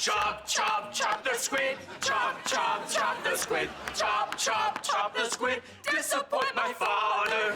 chop, chop, chop the squid. Chop, chop, chop the squid. Chop, chop, chop the squid. Disappoint my father.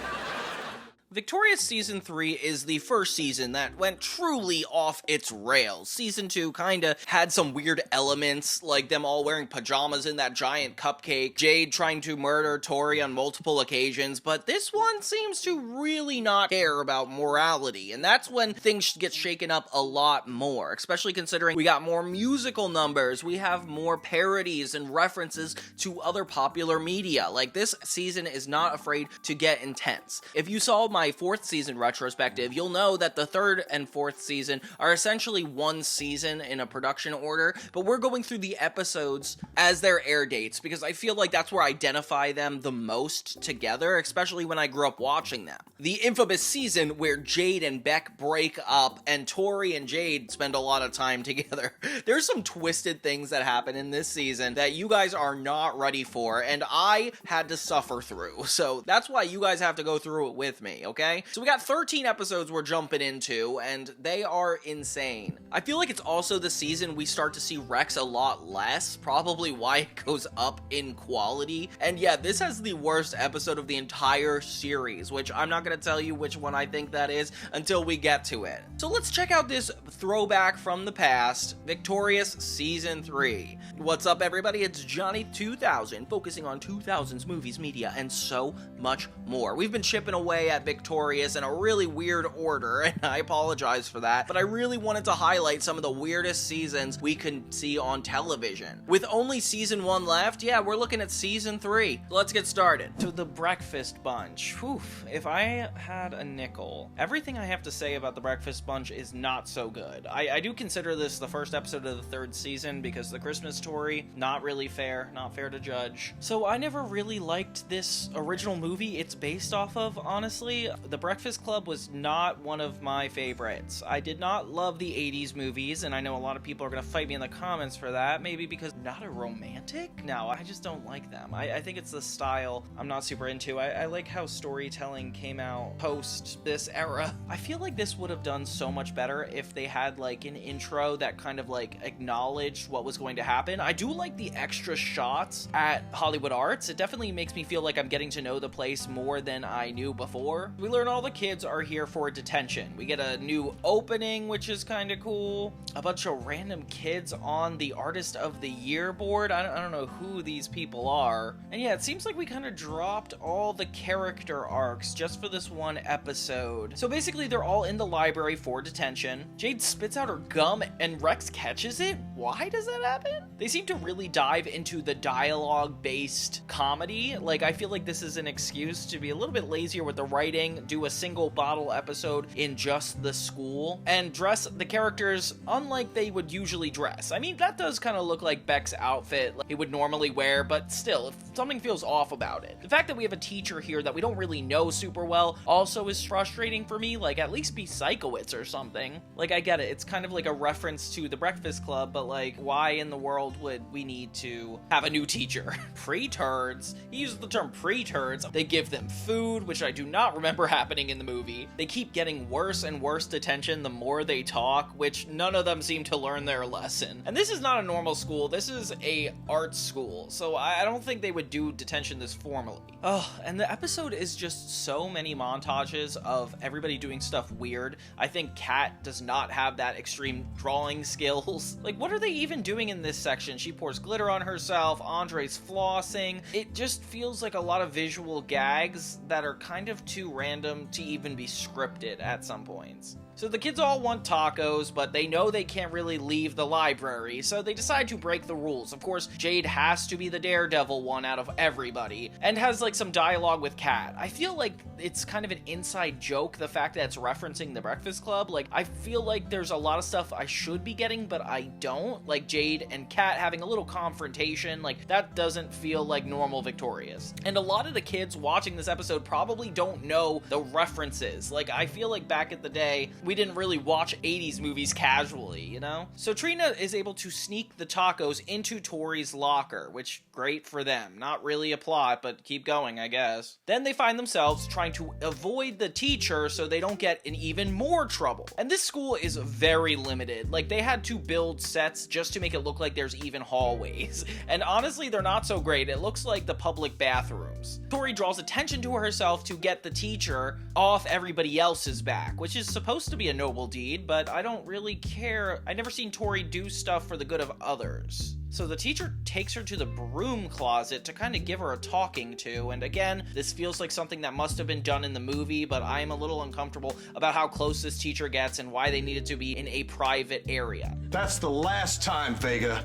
Victorious Season 3 is the first season that went truly off its rails. Season 2 kinda had some weird elements, like them all wearing pajamas in that giant cupcake, Jade trying to murder Tori on multiple occasions, but this one seems to really not care about morality, and that's when things get shaken up a lot more, especially considering we got more musical numbers, we have more parodies and references to other popular media. Like, this season is not afraid to get intense. If you saw my fourth season retrospective, you'll know that the third and fourth season are essentially one season in a production order, but we're going through the episodes as their air dates because I feel like that's where I identify them the most together, especially when I grew up watching them. The infamous season where Jade and Beck break up and Tori and Jade spend a lot of time together. There's some twisted things that happen in this season that you guys are not ready for, and I had to suffer through, so that's why you guys have to go through it with me, okay? So we got 13 episodes we're jumping into, and they are insane. I feel like it's also the season we start to see Rex a lot less, probably why it goes up in quality. And yeah, this has the worst episode of the entire series, which I'm not gonna tell you which one I think that is until we get to it. So let's check out this throwback from the past, Victorious Season 3. What's up, everybody? It's Johnny2000, focusing on 2000s movies, media, and so much more. We've been chipping away at Victorious in a really weird order, and I apologize for that, but I really wanted to highlight some of the weirdest seasons we can see on television. With only Season 1 left, yeah, we're looking at Season 3. Let's get started. So the Breakfast Bunch. Whew, if I had a nickel. Everything I have to say about the Breakfast Bunch is not so good. I do consider this the first episode of the third season because the Christmas story, not really fair, not fair to judge. So I never really liked this original movie it's based off of, honestly. The Breakfast Club was not one of my favorites. I did not love the 80s movies, and I know a lot of people are gonna fight me in the comments for that, maybe because not a romantic? No, I just don't like them. I think it's the style I'm not super into. I like how storytelling came out post this era. I feel like this would have done so much better if they had like an intro that kind of like acknowledged what was going to happen. I do like the extra shots at Hollywood Arts. It definitely makes me feel like I'm getting to know the place more than I knew before. We learn all the kids are here for detention. We get a new opening, which is kind of cool. A bunch of random kids on the Artist of the Year board. I don't know who these people are. And yeah, it seems like we kind of dropped all the character arcs just for this one episode. So basically, they're all in the library for detention. Jade spits out her gum and Rex catches it? Why does that happen? They seem to really dive into the dialogue-based comedy. Like, I feel like this is an excuse to be a little bit lazier with the writing, do a single bottle episode in just the school, and dress the characters unlike they would usually dress. I mean, that does kind of look like Beck's outfit like he would normally wear, but still, if something feels off about it. The fact that we have a teacher here that we don't really know super well also is frustrating for me. Like, at least be Psychowitz or something. Like, I get it, it's kind of like a reference to the Breakfast Club, but like, why in the world would we need to have a new teacher? Pre-turds? He uses the term pre-turds. They give them food, which I do not remember happening in the movie. They keep getting worse and worse detention the more they talk, which none of them seem to learn their lesson. And this is not a normal school, this is a art school, so I don't think they would do detention this formally. Oh, and the episode is just so many montages of everybody doing stuff weird. I think Kat does not have that extreme drawing skills. Like, what are they even doing in this section? She pours glitter on herself, Andre's flossing. It just feels like a lot of visual gags that are kind of too random to even be scripted at some points. So the kids all want tacos, but they know they can't really leave the library, so they decide to break the rules. Of course, Jade has to be the daredevil one out of everybody, and has like some dialogue with Kat. I feel like it's kind of an inside joke, the fact that it's referencing the Breakfast Club. Like, I feel like there's a lot of stuff I should be getting, but I don't. Like Jade and Kat having a little confrontation, like that doesn't feel like normal Victorious. And a lot of the kids watching this episode probably don't know know the references. Like, I feel like back in the day, we didn't really watch 80s movies casually, you know? So Trina is able to sneak the tacos into Tori's locker, which, great for them. Not really a plot, but keep going, I guess. Then they find themselves trying to avoid the teacher so they don't get in even more trouble. And this school is very limited. Like, they had to build sets just to make it look like there's even hallways. And honestly, they're not so great. It looks like the public bathrooms. Tori draws attention to herself to get the teacher off everybody else's back, which is supposed to be a noble deed, but I don't really care. I've never seen Tori do stuff for the good of others. So the teacher takes her to the broom closet to kind of give her a talking to, and again, this feels like something that must have been done in the movie, but I am a little uncomfortable about how close this teacher gets and why they needed to be in a private area. That's the last time, Vega.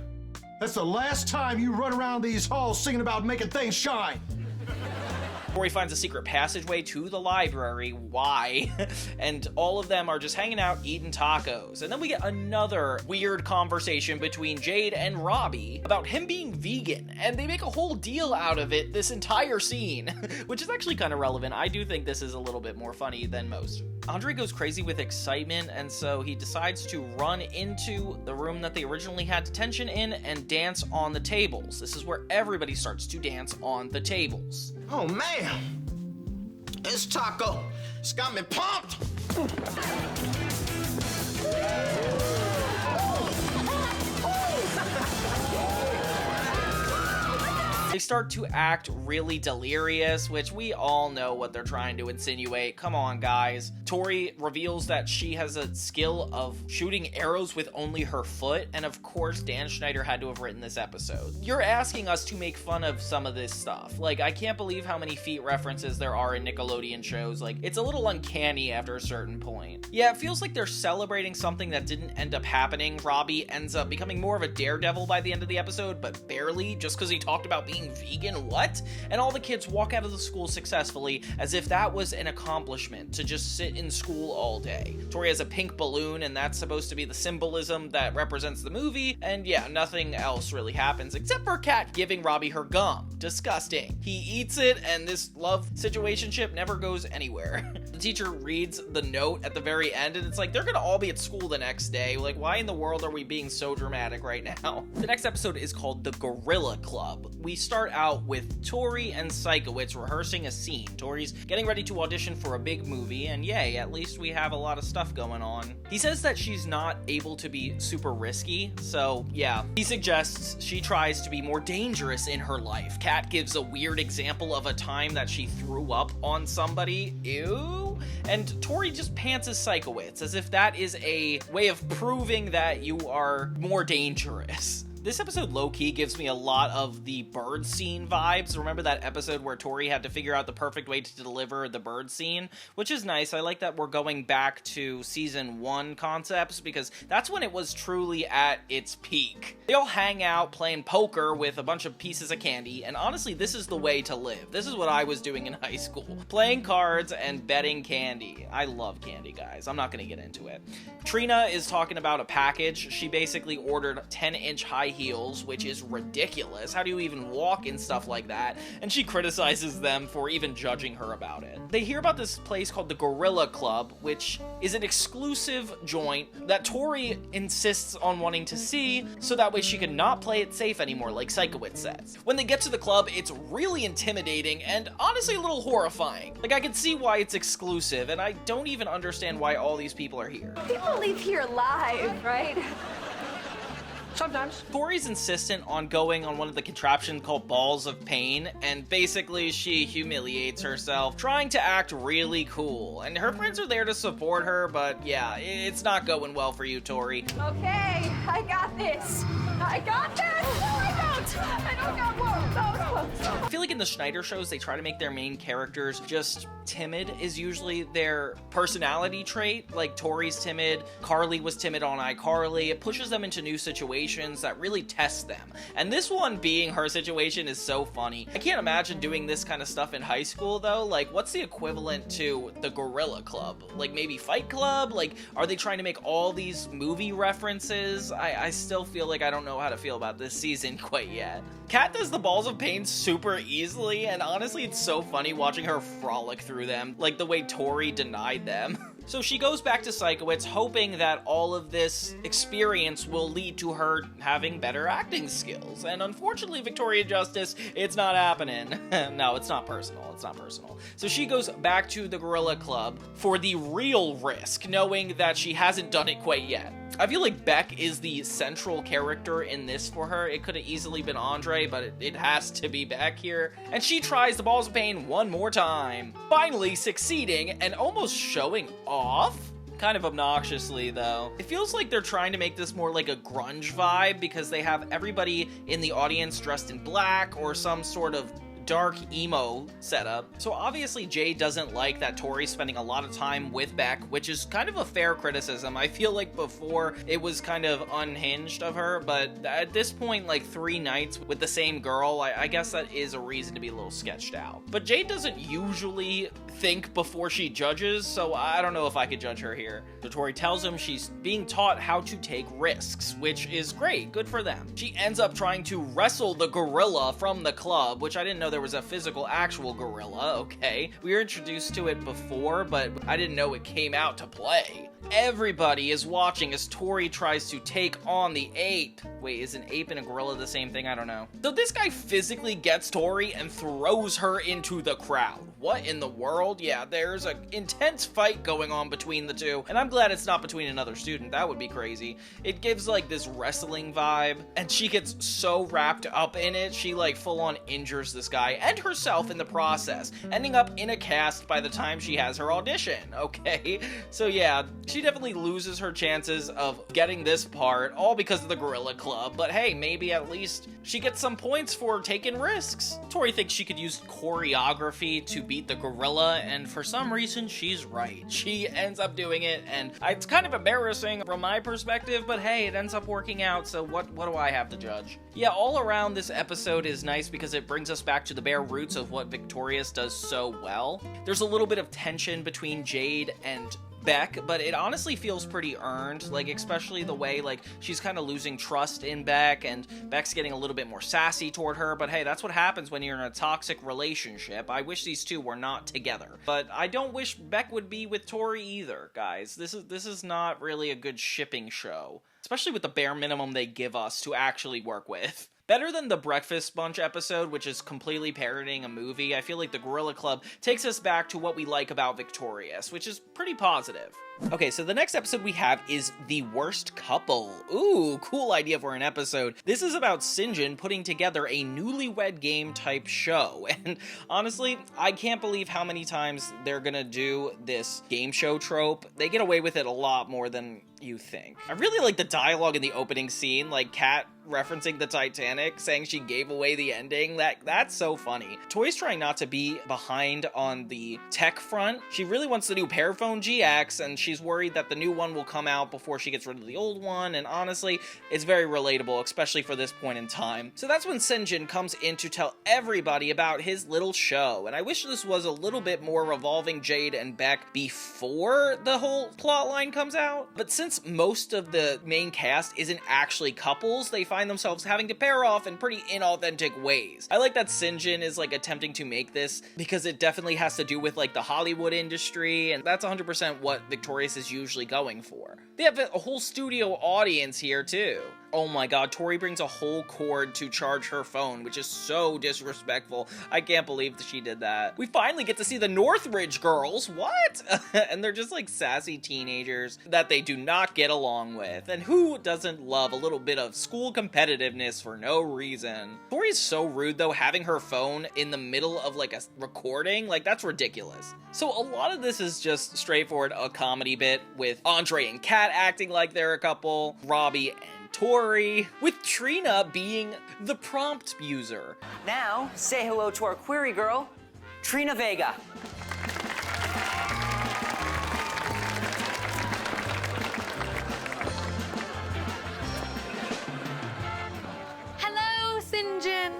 That's the last time you run around these halls singing about making things shine. Tori finds a secret passageway to the library. Why? And all of them are just hanging out, eating tacos. And then we get another weird conversation between Jade and Robbie about him being vegan. And they make a whole deal out of it this entire scene, which is actually kind of relevant. I do think this is a little bit more funny than most. André goes crazy with excitement, and so he decides to run into the room that they originally had detention in and dance on the tables. This is where everybody starts to dance on the tables. Oh man, this taco, it's got me pumped. They start to act really delirious, which we all know what they're trying to insinuate. Come on, guys. Tori reveals that she has a skill of shooting arrows with only her foot, and of course, Dan Schneider had to have written this episode. You're asking us to make fun of some of this stuff. Like, I can't believe how many feet references there are in Nickelodeon shows. Like, it's a little uncanny after a certain point. Yeah, it feels like they're celebrating something that didn't end up happening. Robbie ends up becoming more of a daredevil by the end of the episode, but barely, just because he talked about being vegan. What? And all the kids walk out of the school successfully as if that was an accomplishment, to just sit in school all day. Tori has a pink balloon, and that's supposed to be the symbolism that represents the movie, and yeah, nothing else really happens except for Kat giving Robbie her gum. Disgusting. He eats it, and this love situationship never goes anywhere. The teacher reads the note at the very end, and it's like, they're gonna all be at school the next day. Like, why in the world are we being so dramatic right now? The next episode is called The Gorilla Club. We start out with Tori and Sikowitz rehearsing a scene. Tori's getting ready to audition for a big movie, and yay, at least we have a lot of stuff going on. He says that she's not able to be super risky, so yeah. He suggests she tries to be more dangerous in her life. Kat gives a weird example of a time that she threw up on somebody. Ew. And Tori just pants as Sikowitz, as if that is a way of proving that you are more dangerous. This episode low-key gives me a lot of the bird scene vibes. Remember that episode where Tori had to figure out the perfect way to deliver the bird scene? Which is nice. I like that we're going back to season 1 concepts, because that's when it was truly at its peak. They all hang out playing poker with a bunch of pieces of candy, and honestly, this is the way to live. This is what I was doing in high school. Playing cards and betting candy. I love candy, guys. I'm not gonna get into it. Trina is talking about a package. She basically ordered 10-inch high heels, which is ridiculous. How do you even walk in stuff like that? And she criticizes them for even judging her about it. They hear about this place called the Gorilla Club, which is an exclusive joint that Tori insists on wanting to see, so that way she can not play it safe anymore, like Sikowitz says. When they get to the club, it's really intimidating and honestly a little horrifying. Like, I can see why it's exclusive, and I don't even understand why all these people are here. People leave here alive, right? Sometimes. Tori's insistent on going on one of the contraptions called Balls of Pain, and basically she humiliates herself, trying to act really cool. And her friends are there to support her, but yeah, it's not going well for you, Tori. Okay, I got this. I got this! No, I don't! I don't got one! No. I feel like in the Schneider shows, they try to make their main characters just timid is usually their personality trait. Like, Tori's timid, Carly was timid on iCarly. It pushes them into new situations that really test them. And this one being her situation is so funny. I can't imagine doing this kind of stuff in high school, though. Like, what's the equivalent to the Gorilla Club? Like, maybe Fight Club? Like, are they trying to make all these movie references? I still feel like I don't know how to feel about this season quite yet. Kat does the Balls of Pain super easily. easily, and honestly, it's so funny watching her frolic through them, like the way Tori denied them. So she goes back to Psychowitz, hoping that all of this experience will lead to her having better acting skills. And unfortunately, Victoria Justice, it's not happening. No, it's not personal. It's not personal. So she goes back to the Gorilla Club for the real risk, knowing that she hasn't done it quite yet. I feel like Beck is the central character in this for her. It could have easily been André, but it has to be Beck here. And she tries the balls of pain one more time, finally succeeding and almost showing off. Kind of obnoxiously, though. It feels like they're trying to make this more like a grunge vibe because they have everybody in the audience dressed in black or some sort of dark emo setup. So obviously Jade doesn't like that Tori's spending a lot of time with Beck, which is kind of a fair criticism. I feel like before it was kind of unhinged of her, but at this point, like 3 nights with the same girl, I guess that is a reason to be a little sketched out. But Jade doesn't usually think before she judges, so I don't know if I could judge her here. So Tori tells him she's being taught how to take risks, which is great, good for them. She ends up trying to wrestle the gorilla from the club, which I didn't know there was a physical, actual gorilla. Okay, we were introduced to it before, but I didn't know it came out to play. Everybody is watching as Tori tries to take on the ape. Wait, is an ape and a gorilla the same thing? I don't know. So this guy physically gets Tori and throws her into the crowd. What in the world? Yeah, there's an intense fight going on between the two, and I'm glad it's not between another student. That would be crazy. It gives like this wrestling vibe, and she gets so wrapped up in it, she like full on injures this guy and herself in the process, ending up in a cast by the time she has her audition. Okay, so yeah, she definitely loses her chances of getting this part, all because of the Gorilla Club, but hey, maybe at least she gets some points for taking risks. Tori thinks she could use choreography to beat the gorilla, and for some reason, she's right. She ends up doing it, and it's kind of embarrassing from my perspective, but hey, it ends up working out, so what do I have to judge? Yeah, all around this episode is nice because it brings us back to the bare roots of what Victorious does so well. There's a little bit of tension between Jade and Beck, but it honestly feels pretty earned, like especially the way like she's kind of losing trust in Beck and Beck's getting a little bit more sassy toward her, but hey, that's what happens when you're in a toxic relationship. I wish these two were not together, but I don't wish Beck would be with Tori either, guys. This is not really a good shipping show, especially with the bare minimum they give us to actually work with. Better than the Breakfast Bunch episode, which is completely parodying a movie, I feel like the Gorilla Club takes us back to what we like about Victorious, which is pretty positive. Okay, so the next episode we have is The Worst Couple. Ooh, cool idea for an episode. This is about Sinjin putting together a newlywed game type show. And honestly, I can't believe how many times they're gonna do this game show trope. They get away with it a lot more than you think. I really like the dialogue in the opening scene, like Kat referencing the Titanic, saying she gave away the ending. That's so funny. Toy's trying not to be behind on the tech front. She really wants the new Pearphone GX, and she's worried that the new one will come out before she gets rid of the old one, and honestly, it's very relatable, especially for this point in time. So that's when Sinjin comes in to tell everybody about his little show, and I wish this was a little bit more revolving Jade and Beck before the whole plot line comes out. But since most of the main cast isn't actually couples, they find themselves having to pair off in pretty inauthentic ways. I like that Sinjin is like attempting to make this because it definitely has to do with like the Hollywood industry, and that's 100% what Victorious is usually going for. They have a whole studio audience here too. Oh my god, Tori brings a whole cord to charge her phone, which is so disrespectful. I can't believe that she did that. We finally get to see the Northridge girls. What? And they're just like sassy teenagers that they do not get along with. And who doesn't love a little bit of school competitiveness for no reason? Tori's so rude though, having her phone in the middle of like a recording. Like, that's ridiculous. So a lot of this is just straightforward a comedy bit with André and Kat acting like they're a couple, Robbie and Tori, with Trina being the prompt user. Now, say hello to our query girl, Trina Vega. Hello, Sinjin.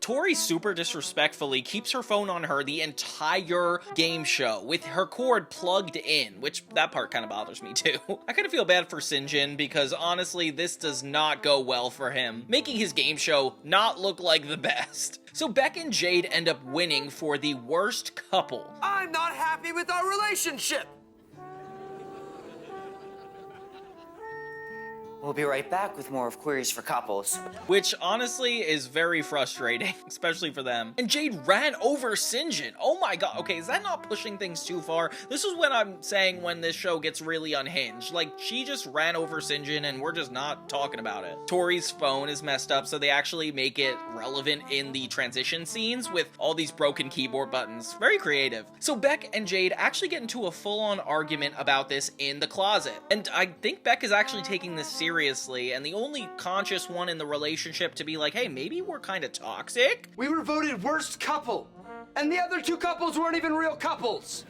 Tori super disrespectfully keeps her phone on her the entire game show with her cord plugged in, which that part kind of bothers me too. I kind of feel bad for Sinjin because honestly, this does not go well for him, making his game show not look like the best. So Beck and Jade end up winning for the worst couple. I'm not happy with our relationship. We'll be right back with more of Queries for Couples. Which honestly is very frustrating, especially for them. And Jade ran over Sinjin. Oh my god. Okay, is that not pushing things too far? This is when I'm saying when this show gets really unhinged. Like, she just ran over Sinjin and we're just not talking about it. Tori's phone is messed up, so they actually make it relevant in the transition scenes with all these broken keyboard buttons. Very creative. So Beck and Jade actually get into a full-on argument about this in the closet. And I think Beck is actually taking this seriously, and the only conscious one in the relationship to be like, hey, maybe we're kind of toxic? We were voted worst couple, and the other two couples weren't even real couples.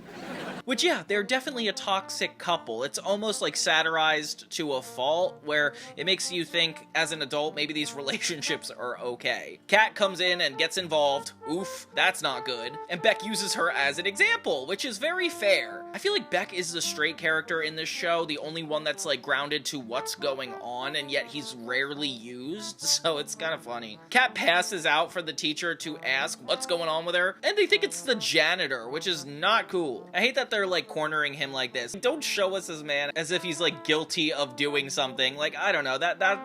Which, yeah, they're definitely a toxic couple. It's almost like satirized to a fault, where it makes you think, as an adult, maybe these relationships are okay. Kat comes in and gets involved. Oof, that's not good. And Beck uses her as an example, which is very fair. I feel like Beck is the straight character in this show, the only one that's, like, grounded to what's going on, and yet he's rarely used, so it's kind of funny. Kat passes out for the teacher to ask what's going on with her, and they think it's the janitor, which is not cool. I hate that they're like cornering him like this. Don't show us this man as if he's like guilty of doing something. Like, I don't know,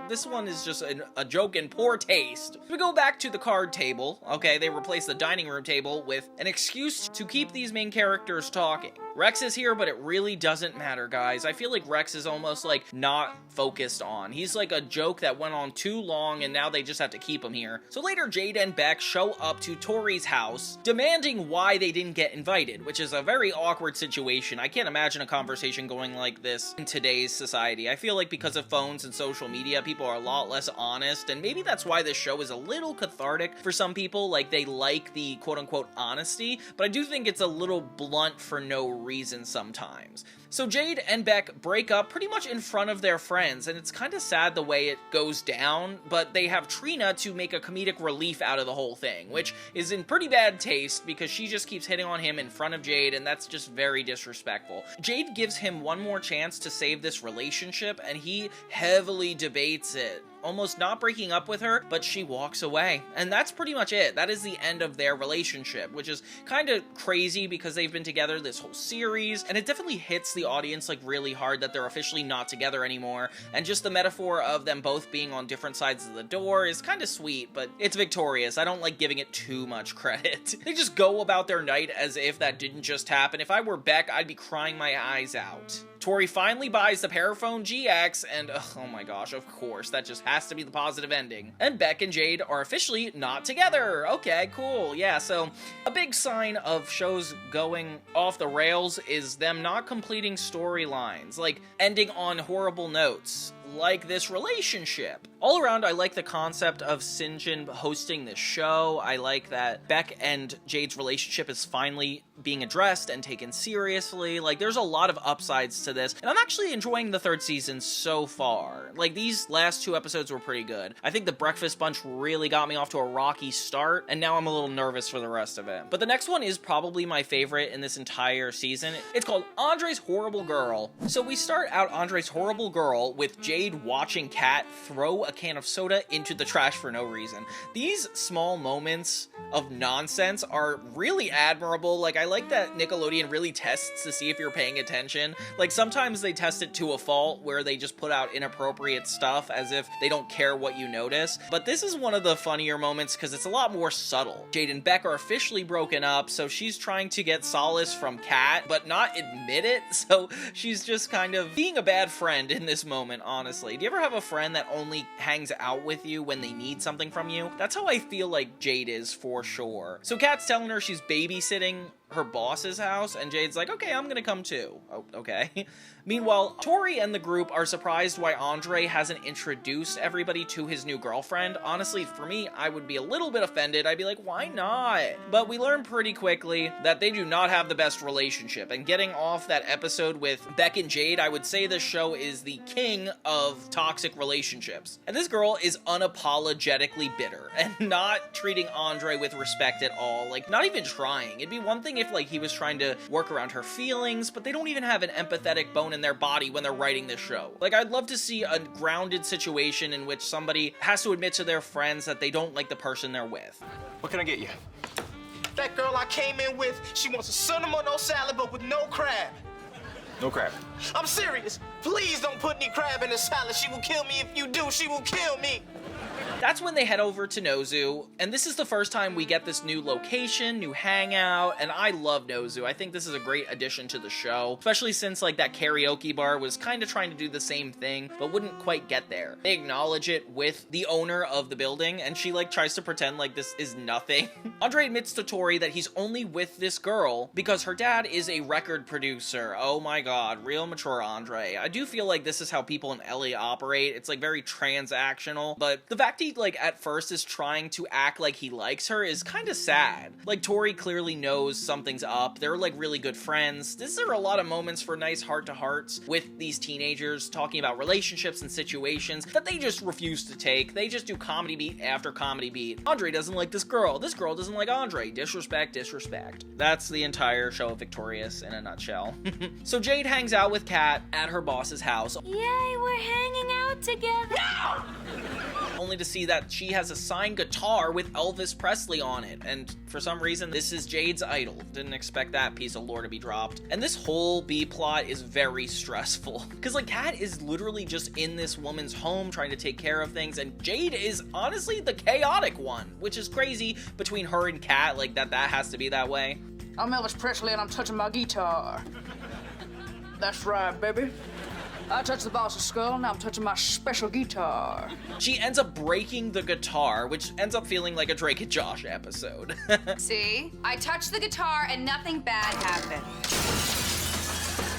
this one is just a joke in poor taste. We go back to the card table. Okay, they replace the dining room table with an excuse to keep these main characters talking. Rex is here, but it really doesn't matter, guys. I feel like Rex is almost like not focused on. He's like a joke that went on too long and now they just have to keep him here. So later, Jade and Beck show up to Tori's house, demanding why they didn't get invited, which is a very awkward situation. I can't imagine a conversation going like this in today's society. I feel like because of phones and social media, people are a lot less honest, and maybe that's why this show is a little cathartic for some people. Like, they like the quote-unquote honesty, but I do think it's a little blunt for no reason sometimes. So Jade and Beck break up pretty much in front of their friends, and it's kind of sad the way it goes down, but they have Trina to make a comedic relief out of the whole thing, which is in pretty bad taste because she just keeps hitting on him in front of Jade, and that's just very disrespectful. Jade gives him one more chance to save this relationship, and he heavily debates it, almost not breaking up with her, but she walks away. And that's pretty much it. That is the end of their relationship, which is kind of crazy because they've been together this whole series, and it definitely hits the audience like really hard that they're officially not together anymore. And just the metaphor of them both being on different sides of the door is kind of sweet, but it's victorious. I don't like giving it too much credit. They just go about their night as if that didn't just happen. If I were Beck, I'd be crying my eyes out. Tori finally buys the Paraphone GX, and oh my gosh, of course, that just has to be the positive ending. And Beck and Jade are officially not together. Okay, cool. Yeah, so a big sign of shows going off the rails is them not completing storylines, like ending on horrible notes, like this relationship. All around, I like the concept of Sinjin hosting this show. I like that Beck and Jade's relationship is finally being addressed and taken seriously. Like, there's a lot of upsides to this, and I'm actually enjoying the third season so far. Like, these last two episodes were pretty good. I think the Breakfast Bunch really got me off to a rocky start, and now I'm a little nervous for the rest of it. But the next one is probably my favorite in this entire season. It's called Andre's Horrible Girl. So we start out Andre's Horrible Girl with Jade watching Kat throw a can of soda into the trash for no reason. These small moments of nonsense are really admirable. Like, I like that Nickelodeon really tests to see if you're paying attention. Like, sometimes they test it to a fault where they just put out inappropriate stuff as if they don't care what you notice. But this is one of the funnier moments because it's a lot more subtle. Jade and Beck are officially broken up, so she's trying to get solace from Kat, but not admit it. So she's just kind of being a bad friend in this moment, honestly. Do you ever have a friend that only hangs out with you when they need something from you? That's how I feel like Jade is, for sure. So Kat's telling her she's babysitting her boss's house, and Jade's like, okay, I'm gonna come too. Oh, okay. Meanwhile, Tori and the group are surprised why Andre hasn't introduced everybody to his new girlfriend. Honestly, for me, I would be a little bit offended. I'd be like, why not? But we learn pretty quickly that they do not have the best relationship, and getting off that episode with Beck and Jade, I would say this show is the king of toxic relationships. And this girl is unapologetically bitter, and not treating Andre with respect at all. Like, not even trying. It'd be one thing wondering if like he was trying to work around her feelings, but they don't even have an empathetic bone in their body when they're writing this show. Like, I'd love to see a grounded situation in which somebody has to admit to their friends that they don't like the person they're with. What can I get you? That girl I came in with, she wants a cinnamon salad, but with no crab. No crab. I'm serious. Please don't put any crab in the salad. She will kill me. If you do, she will kill me. That's when they head over to Nozu, and this is the first time we get this new location, new hangout, and I love Nozu. I think this is a great addition to the show, especially since like that karaoke bar was kind of trying to do the same thing, but wouldn't quite get there. They acknowledge it with the owner of the building, and she like tries to pretend like this is nothing. André admits to Tori that he's only with this girl because her dad is a record producer. Oh my god, real mature André. I do feel like this is how people in LA operate. It's like very transactional, but the fact he like at first is trying to act like he likes her is kind of sad. Like Tori clearly knows something's up. They're like really good friends. These are a lot of moments for nice heart-to-hearts with these teenagers talking about relationships and situations that they just refuse to take. They just do comedy beat after comedy beat. André doesn't like this girl doesn't like André. Disrespect, disrespect. That's the entire show of Victorious in a nutshell. So Jade hangs out with Kat at her boss's house. Yay, we're hanging out together. Only to see that she has a signed guitar with Elvis Presley on it, and for some reason this is Jade's idol. Didn't expect that piece of lore to be dropped. And this whole B-plot is very stressful, because like Kat is literally just in this woman's home trying to take care of things, and Jade is honestly the chaotic one, which is crazy between her and Kat, like that has to be that way. I'm Elvis Presley and I'm touching my guitar. That's right, baby. I touched the boss's skull, now I'm touching my special guitar. She ends up breaking the guitar, which ends up feeling like a Drake and Josh episode. See? I touched the guitar and nothing bad happened.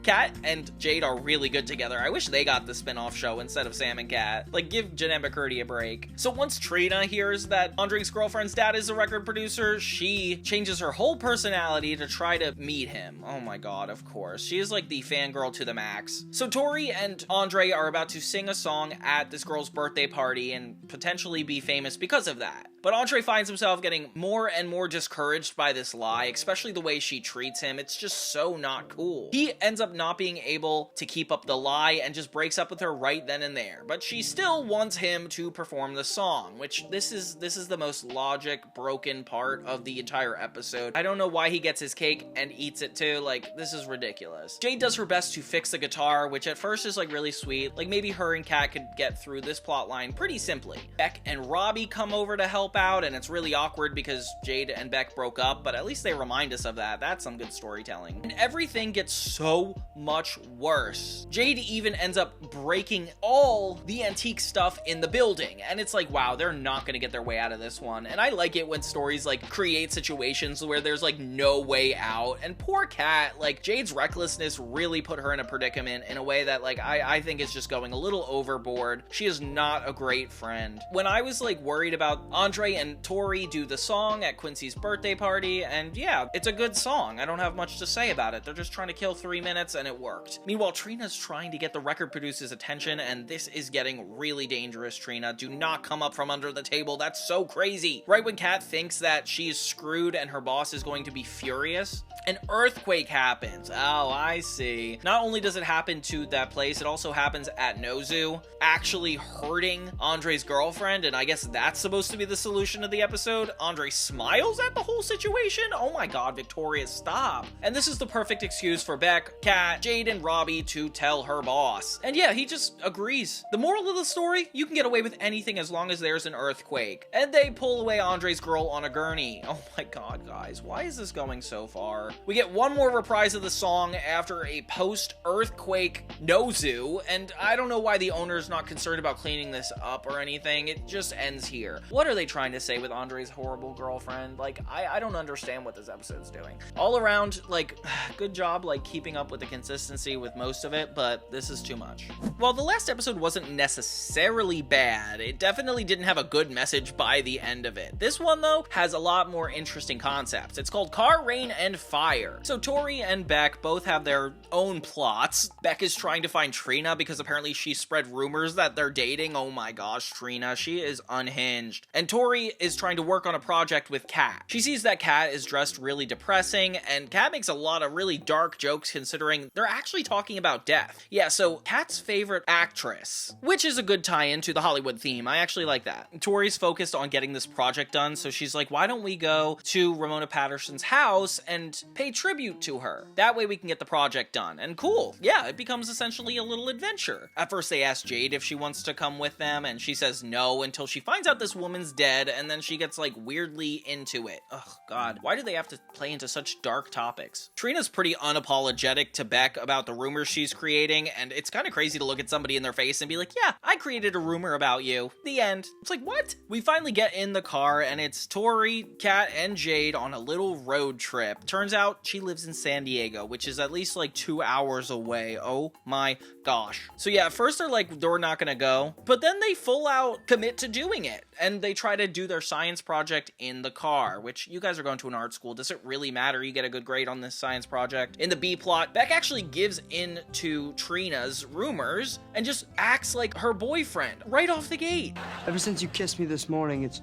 Kat and Jade are really good together. I wish they got the spin-off show instead of Sam and Kat. Like, give Janet McCurdy a break. So once Trina hears that Andre's girlfriend's dad is a record producer, she changes her whole personality to try to meet him. Oh my god, of course. She is like the fangirl to the max. So Tori and André are about to sing a song at this girl's birthday party and potentially be famous because of that. But André finds himself getting more and more discouraged by this lie, especially the way she treats him. It's just so not cool. He ends up not being able to keep up the lie and just breaks up with her right then and there. But she still wants him to perform the song, which this is the most logic broken part of the entire episode. I don't know why he gets his cake and eats it too. Like, this is ridiculous. Jade does her best to fix the guitar, which at first is like really sweet. Like maybe her and Kat could get through this plot line pretty simply. Beck and Robbie come over to help out, and it's really awkward because Jade and Beck broke up, but at least they remind us of that. That's some good storytelling. And everything gets so much worse. Jade even ends up breaking all the antique stuff in the building, and it's like, wow, they're not gonna get their way out of this one. And I like it when stories like create situations where there's like no way out, and poor Kat, like Jade's recklessness really put her in a predicament in a way that like I think is just going a little overboard. She is not a great friend. When I was like worried about André and Tori do the song at Quincy's birthday party, and yeah, it's a good song. I don't have much to say about it. They're just trying to kill 3 minutes and it worked. Meanwhile, Trina's trying to get the record producer's attention, and this is getting really dangerous. Trina, do not come up from under the table. That's so crazy. Right when Kat thinks that she's screwed and her boss is going to be furious, an earthquake happens. Oh, I see. Not only does it happen to that place, it also happens at Nozu, actually hurting André's girlfriend, and I guess that's supposed to be the solution of the episode. André smiles at the whole situation. Oh my god, Victoria, stop. And this is the perfect excuse for Beck, Kat, Jade, and Robbie to tell her boss. And yeah, he just agrees. The moral of the story, you can get away with anything as long as there's an earthquake. And they pull away André's girl on a gurney. Oh my god, guys, why is this going so far? We get one more reprise of the song after a post-earthquake Nozu, and I don't know why the owner's not concerned about cleaning this up or anything. It just ends here. What are they trying to say with André's horrible girlfriend? Like, I don't understand what this episode's doing. All around, like, good job, like, keeping up with the consistency with most of it, but this is too much. While the last episode wasn't necessarily bad, it definitely didn't have a good message by the end of it. This one, though, has a lot more interesting concepts. It's called Car, Rain, and Fire. So Tori and Beck both have their own plots. Beck is trying to find Trina because apparently she spread rumors that they're dating. Oh my gosh, Trina, she is unhinged. And Tori is trying to work on a project with Kat. She sees that Kat is dressed really depressing, and Kat makes a lot of really dark jokes considering they're actually talking about death. Yeah, so Kat's favorite actress, which is a good tie-in to the Hollywood theme. I actually like that. Tori's focused on getting this project done, so she's like, why don't we go to Ramona Patterson's house and pay tribute to her? That way we can get the project done. And cool. Yeah, it becomes essentially a little adventure. At first they ask Jade if she wants to come with them, and she says no until she finds out this woman's dead, and then she gets like weirdly into it. Ugh, God. Why do they have to play into such dark topics? Trina's pretty unapologetic to Beck about the rumors she's creating, and it's kind of crazy to look at somebody in their face and be like, yeah, I created a rumor about you. The end. It's like, what? We finally get in the car, and it's Tori, Kat, and Jade on a little road trip. Turns out she lives in San Diego, which is at least like 2 hours away. Oh my gosh. So yeah, at first they're like, we're not gonna go, but then they full out commit to doing it, and they try to do their science project in the car, which you guys are going to an art school. Does it really matter you get a good grade on this science project? In the B plot, Beck actually gives in to Trina's rumors and just acts like her boyfriend right off the gate. Ever since you kissed me this morning, it's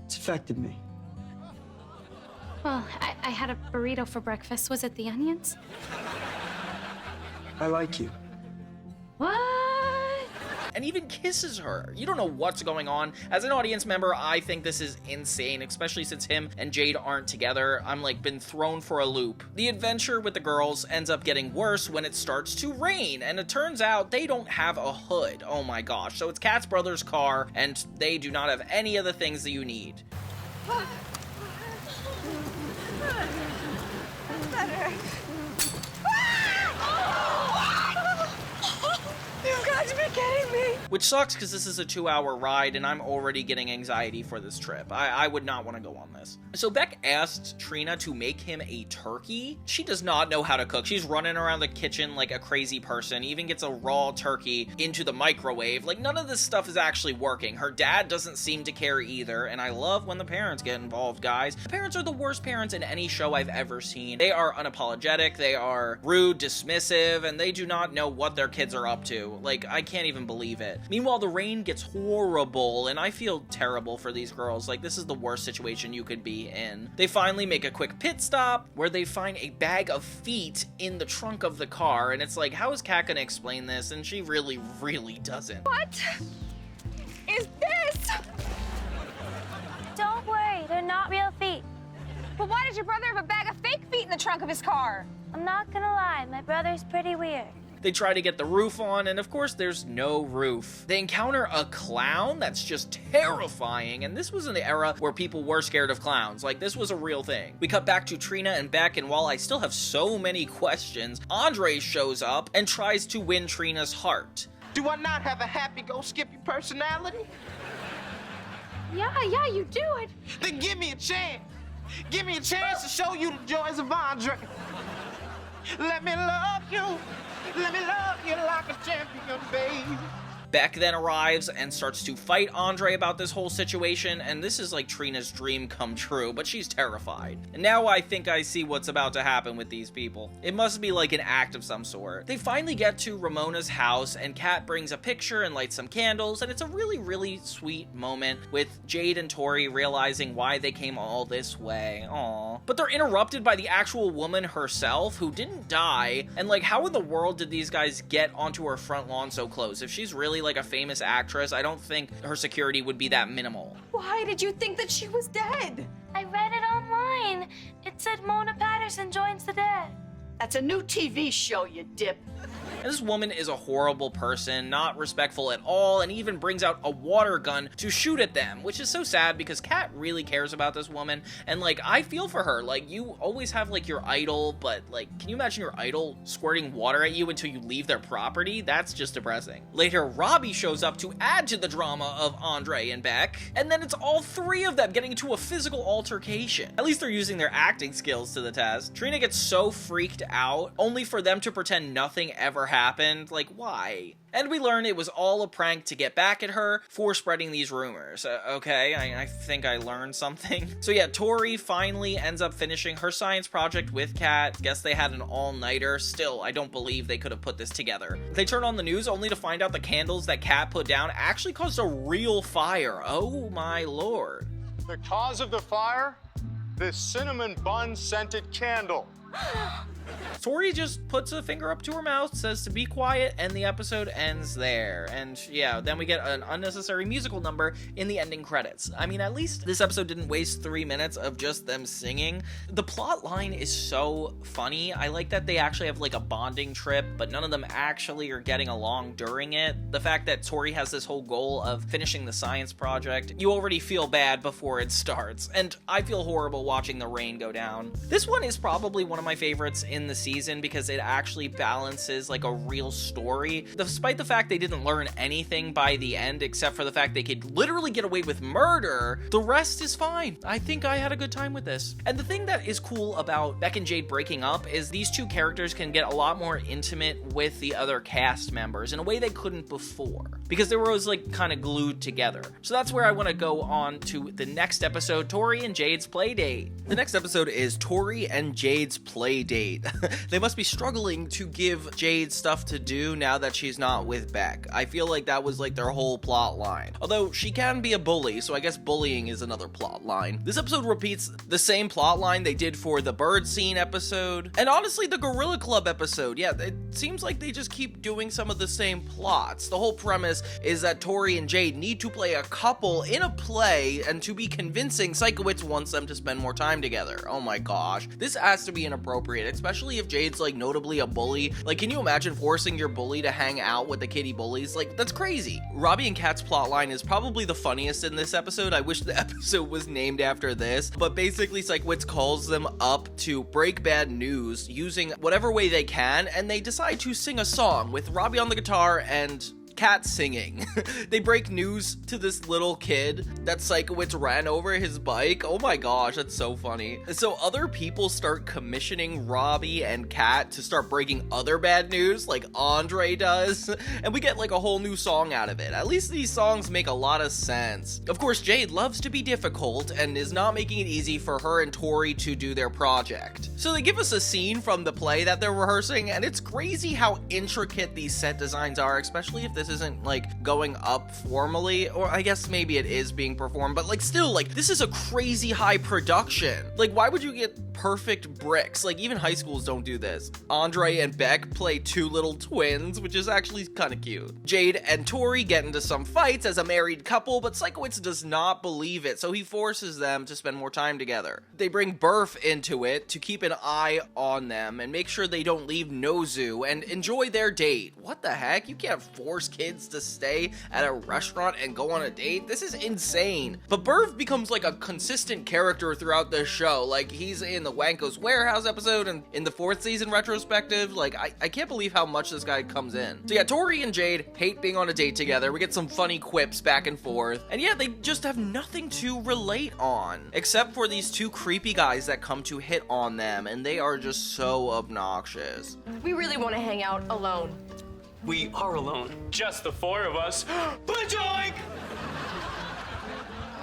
affected me. Well, I had a burrito for breakfast. Was it the onions? I like you. What? And even kisses her. You don't know what's going on. As an audience member, I think this is insane, especially since him and Jade aren't together. I'm like been thrown for a loop. The adventure with the girls ends up getting worse when it starts to rain, and it turns out they don't have a hood. Oh my gosh. So it's Kat's brother's car, and they do not have any of the things that you need. Better. You guys be kidding me. Which sucks because this is a 2-hour ride and I'm already getting anxiety for this trip. I would not want to go on this. So Beck asked Trina to make him a turkey. She does not know how to cook. She's running around the kitchen like a crazy person, even gets a raw turkey into the microwave. Like, none of this stuff is actually working. Her dad doesn't seem to care either, and I love when the parents get involved, guys. The parents are the worst parents in any show I've ever seen. They are unapologetic, they are rude, dismissive, and they do not know what their kids are up to. Like, I can't even believe it. Meanwhile, the rain gets horrible, and I feel terrible for these girls. Like, this is the worst situation you could be in. They finally make a quick pit stop, where they find a bag of feet in the trunk of the car, and it's like, how is Kat gonna explain this? And she really, really doesn't. What is this? Don't worry, they're not real feet. But why does your brother have a bag of fake feet in the trunk of his car? I'm not gonna lie, my brother's pretty weird. They try to get the roof on, and of course there's no roof. They encounter a clown that's just terrifying, and this was in the era where people were scared of clowns. Like, this was a real thing. We cut back to Trina and Beck, and while I still have so many questions, André shows up and tries to win Trina's heart. Do I not have a happy-go-skippy personality? Yeah, you do it. Then give me a chance. Give me a chance to show you the joys of André. Let me love you. Let me love you like a champion, babe. Beck then arrives and starts to fight André about this whole situation, and this is like Trina's dream come true, but she's terrified. And now I think I see what's about to happen with these people. It must be like an act of some sort. They finally get to Ramona's house, and Kat brings a picture and lights some candles, and it's a really, really sweet moment with Jade and Tori realizing why they came all this way. Aww. But they're interrupted by the actual woman herself, who didn't die, and like, how in the world did these guys get onto her front lawn so close? If she's really like a famous actress, I don't think her security would be that minimal. Why did you think that she was dead? I read it online. It said Mona Patterson joins the dead. That's a new TV show, you dip. And this woman is a horrible person, not respectful at all, and even brings out a water gun to shoot at them, which is so sad because Kat really cares about this woman, and like, I feel for her. Like, you always have like your idol, but like, can you imagine your idol squirting water at you until you leave their property? That's just depressing. Later, Robbie shows up to add to the drama of André and Beck, and then it's all three of them getting into a physical altercation. At least they're using their acting skills to the test. Trina gets so freaked out, only for them to pretend nothing ever happened. Like, why? And we learn it was all a prank to get back at her for spreading these rumors. Okay, I think I learned something. So yeah, Tori finally ends up finishing her science project with Kat. Guess they had an all-nighter. Still, I don't believe they could have put this together. They turn on the news only to find out the candles that Kat put down actually caused a real fire. Oh my lord. The cause of the fire? This cinnamon bun scented candle. Tori just puts a finger up to her mouth, says to be quiet, and the episode ends there. And yeah, then we get an unnecessary musical number in the ending credits. I mean, at least this episode didn't waste 3 minutes of just them singing. The plot line is so funny. I like that they actually have like a bonding trip, but none of them actually are getting along during it. The fact that Tori has this whole goal of finishing the science project, you already feel bad before it starts. And I feel horrible watching the rain go down. This one is probably one of my favorites in the season because it actually balances like a real story. Despite the fact they didn't learn anything by the end except for the fact they could literally get away with murder, the rest is fine. I think I had a good time with this. And the thing that is cool about Beck and Jade breaking up is these two characters can get a lot more intimate with the other cast members in a way they couldn't before, because they were always like kind of glued together. So that's where I want to go on to the next episode, Tori and Jade's Playdate. The next episode is Tori and Jade's Playdate. They must be struggling to give Jade stuff to do now that she's not with Beck. I feel like that was like their whole plot line. Although she can be a bully, so I guess bullying is another plot line. This episode repeats the same plot line they did for the bird scene episode, and honestly the Gorilla Club episode. Yeah, it seems like they just keep doing some of the same plots. The whole premise is that Tori and Jade need to play a couple in a play, and to be convincing, Psychowitz wants them to spend more time together. Oh my gosh. This has to be inappropriate, especially if Jade's like notably a bully. Like, can you imagine forcing your bully to hang out with the kitty bullies? Like, that's crazy. Robbie and Kat's plotline is probably the funniest in this episode. I wish the episode was named after this, but basically Psychowitz calls them up to break bad news using whatever way they can, and they decide to sing a song with Robbie on the guitar and Kat singing. They break news to this little kid that Psychowitz ran over his bike. Oh my gosh, that's so funny. So other people start commissioning Robbie and Kat to start breaking other bad news like André does, and we get like a whole new song out of it. At least these songs make a lot of sense. Of course, Jade loves to be difficult and is not making it easy for her and Tori to do their project. So they give us a scene from the play that they're rehearsing, and it's crazy how intricate these set designs are, especially if this isn't like going up formally, or I guess maybe it is being performed, but like still, like this is a crazy high production. Like, why would you get perfect bricks? Like, even high schools don't do this. André and Beck play two little twins, which is actually kind of cute. Jade and Tori get into some fights as a married couple, but Psychowitz does not believe it, so he forces them to spend more time together. They bring Burf into it to keep an eye on them and make sure they don't leave Nozu and enjoy their date. What the heck? You can't force kids to stay at a restaurant and go on a date? This is insane. But Burf becomes like a consistent character throughout the show. Like, he's in the Wanko's Warehouse episode and in the 4th season retrospective. Like, I can't believe how much this guy comes in. So yeah, Tori and Jade hate being on a date together. We get some funny quips back and forth. And yeah, they just have nothing to relate on, except for these two creepy guys that come to hit on them, and they are just so obnoxious. We really want to hang out alone. We are alone. Just the 4 of us. Bajoink!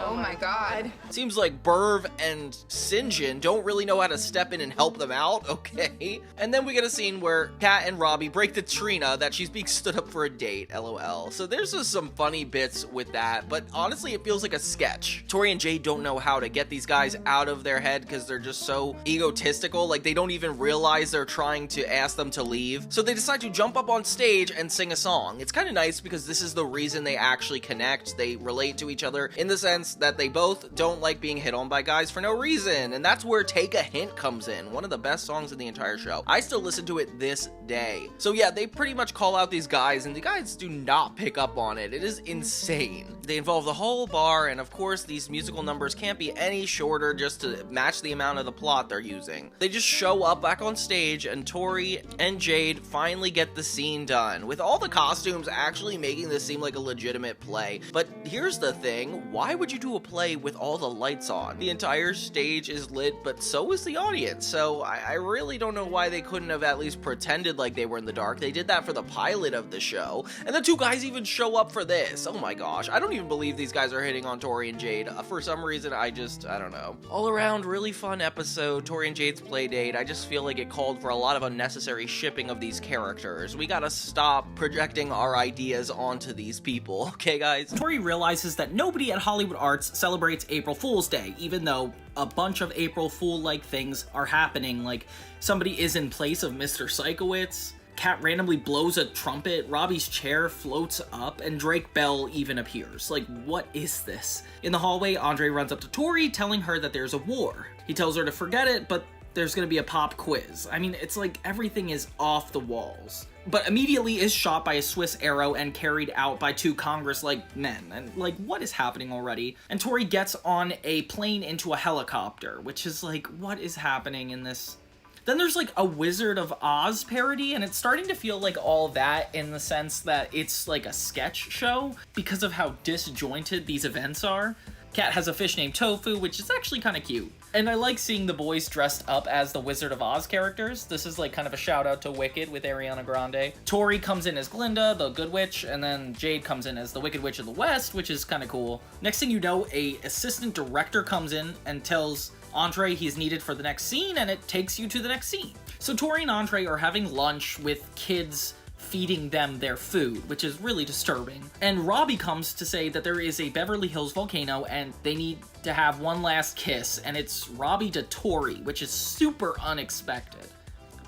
Oh my god. Seems like Burv and Sinjin don't really know how to step in and help them out, okay? And then we get a scene where Kat and Robbie break to Trina that she's being stood up for a date, lol. So there's just some funny bits with that, but honestly it feels like a sketch. Tori and Jade don't know how to get these guys out of their head because they're just so egotistical, like they don't even realize they're trying to ask them to leave. So they decide to jump up on stage and sing a song. It's kind of nice because this is the reason they actually connect. They relate to each other in the sense admits that they both don't like being hit on by guys for no reason, and that's where Take a Hint comes in, one of the best songs in the entire show. I still listen to it this day. So yeah, they pretty much call out these guys, and the guys do not pick up on it. It is insane. They involve the whole bar, and of course these musical numbers can't be any shorter just to match the amount of the plot they're using. They just show up back on stage, and Tori and Jade finally get the scene done, with all the costumes actually making this seem like a legitimate play. But here's the thing, why would you do a play with all the lights on? The entire stage is lit, but so is the audience, so I really don't know why they couldn't have at least pretended like they were in the dark. They did that for the pilot of the show, and the two guys even show up for this. Oh my gosh, I don't even believe these guys are hitting on Tori and Jade. For some reason, I don't know. All around, really fun episode, Tori and Jade's Playdate. I just feel like it called for a lot of unnecessary shipping of these characters. We gotta stop projecting our ideas onto these people, okay guys? Tori realizes that nobody at Hollywood Arts celebrates April Fool's Day, even though a bunch of April Fool-like things are happening, like somebody is in place of Mr. Sikowitz, Kat randomly blows a trumpet, Robbie's chair floats up, and Drake Bell even appears. Like, what is this? In the hallway, André runs up to Tori, telling her that there's a war. He tells her to forget it, but there's gonna be a pop quiz. I mean, it's like everything is off the walls. But immediately is shot by a Swiss arrow and carried out by two Congress-like men. And, like, what is happening already? And Tori gets on a plane into a helicopter, which is like, what is happening in this? Then there's like a Wizard of Oz parody, and it's starting to feel like all that in the sense that it's like a sketch show because of how disjointed these events are. Kat has a fish named Tofu, which is actually kind of cute. And I like seeing the boys dressed up as the Wizard of Oz characters. This is like kind of a shout out to Wicked with Ariana Grande. Tori comes in as Glinda, the Good Witch, and then Jade comes in as the Wicked Witch of the West, which is kind of cool. Next thing you know, a assistant director comes in and tells André he's needed for the next scene, and it takes you to the next scene. So Tori and André are having lunch with kids feeding them their food, which is really disturbing. And Robbie comes to say that there is a Beverly Hills volcano and they need to have one last kiss, and it's Robbie to Tori, which is super unexpected.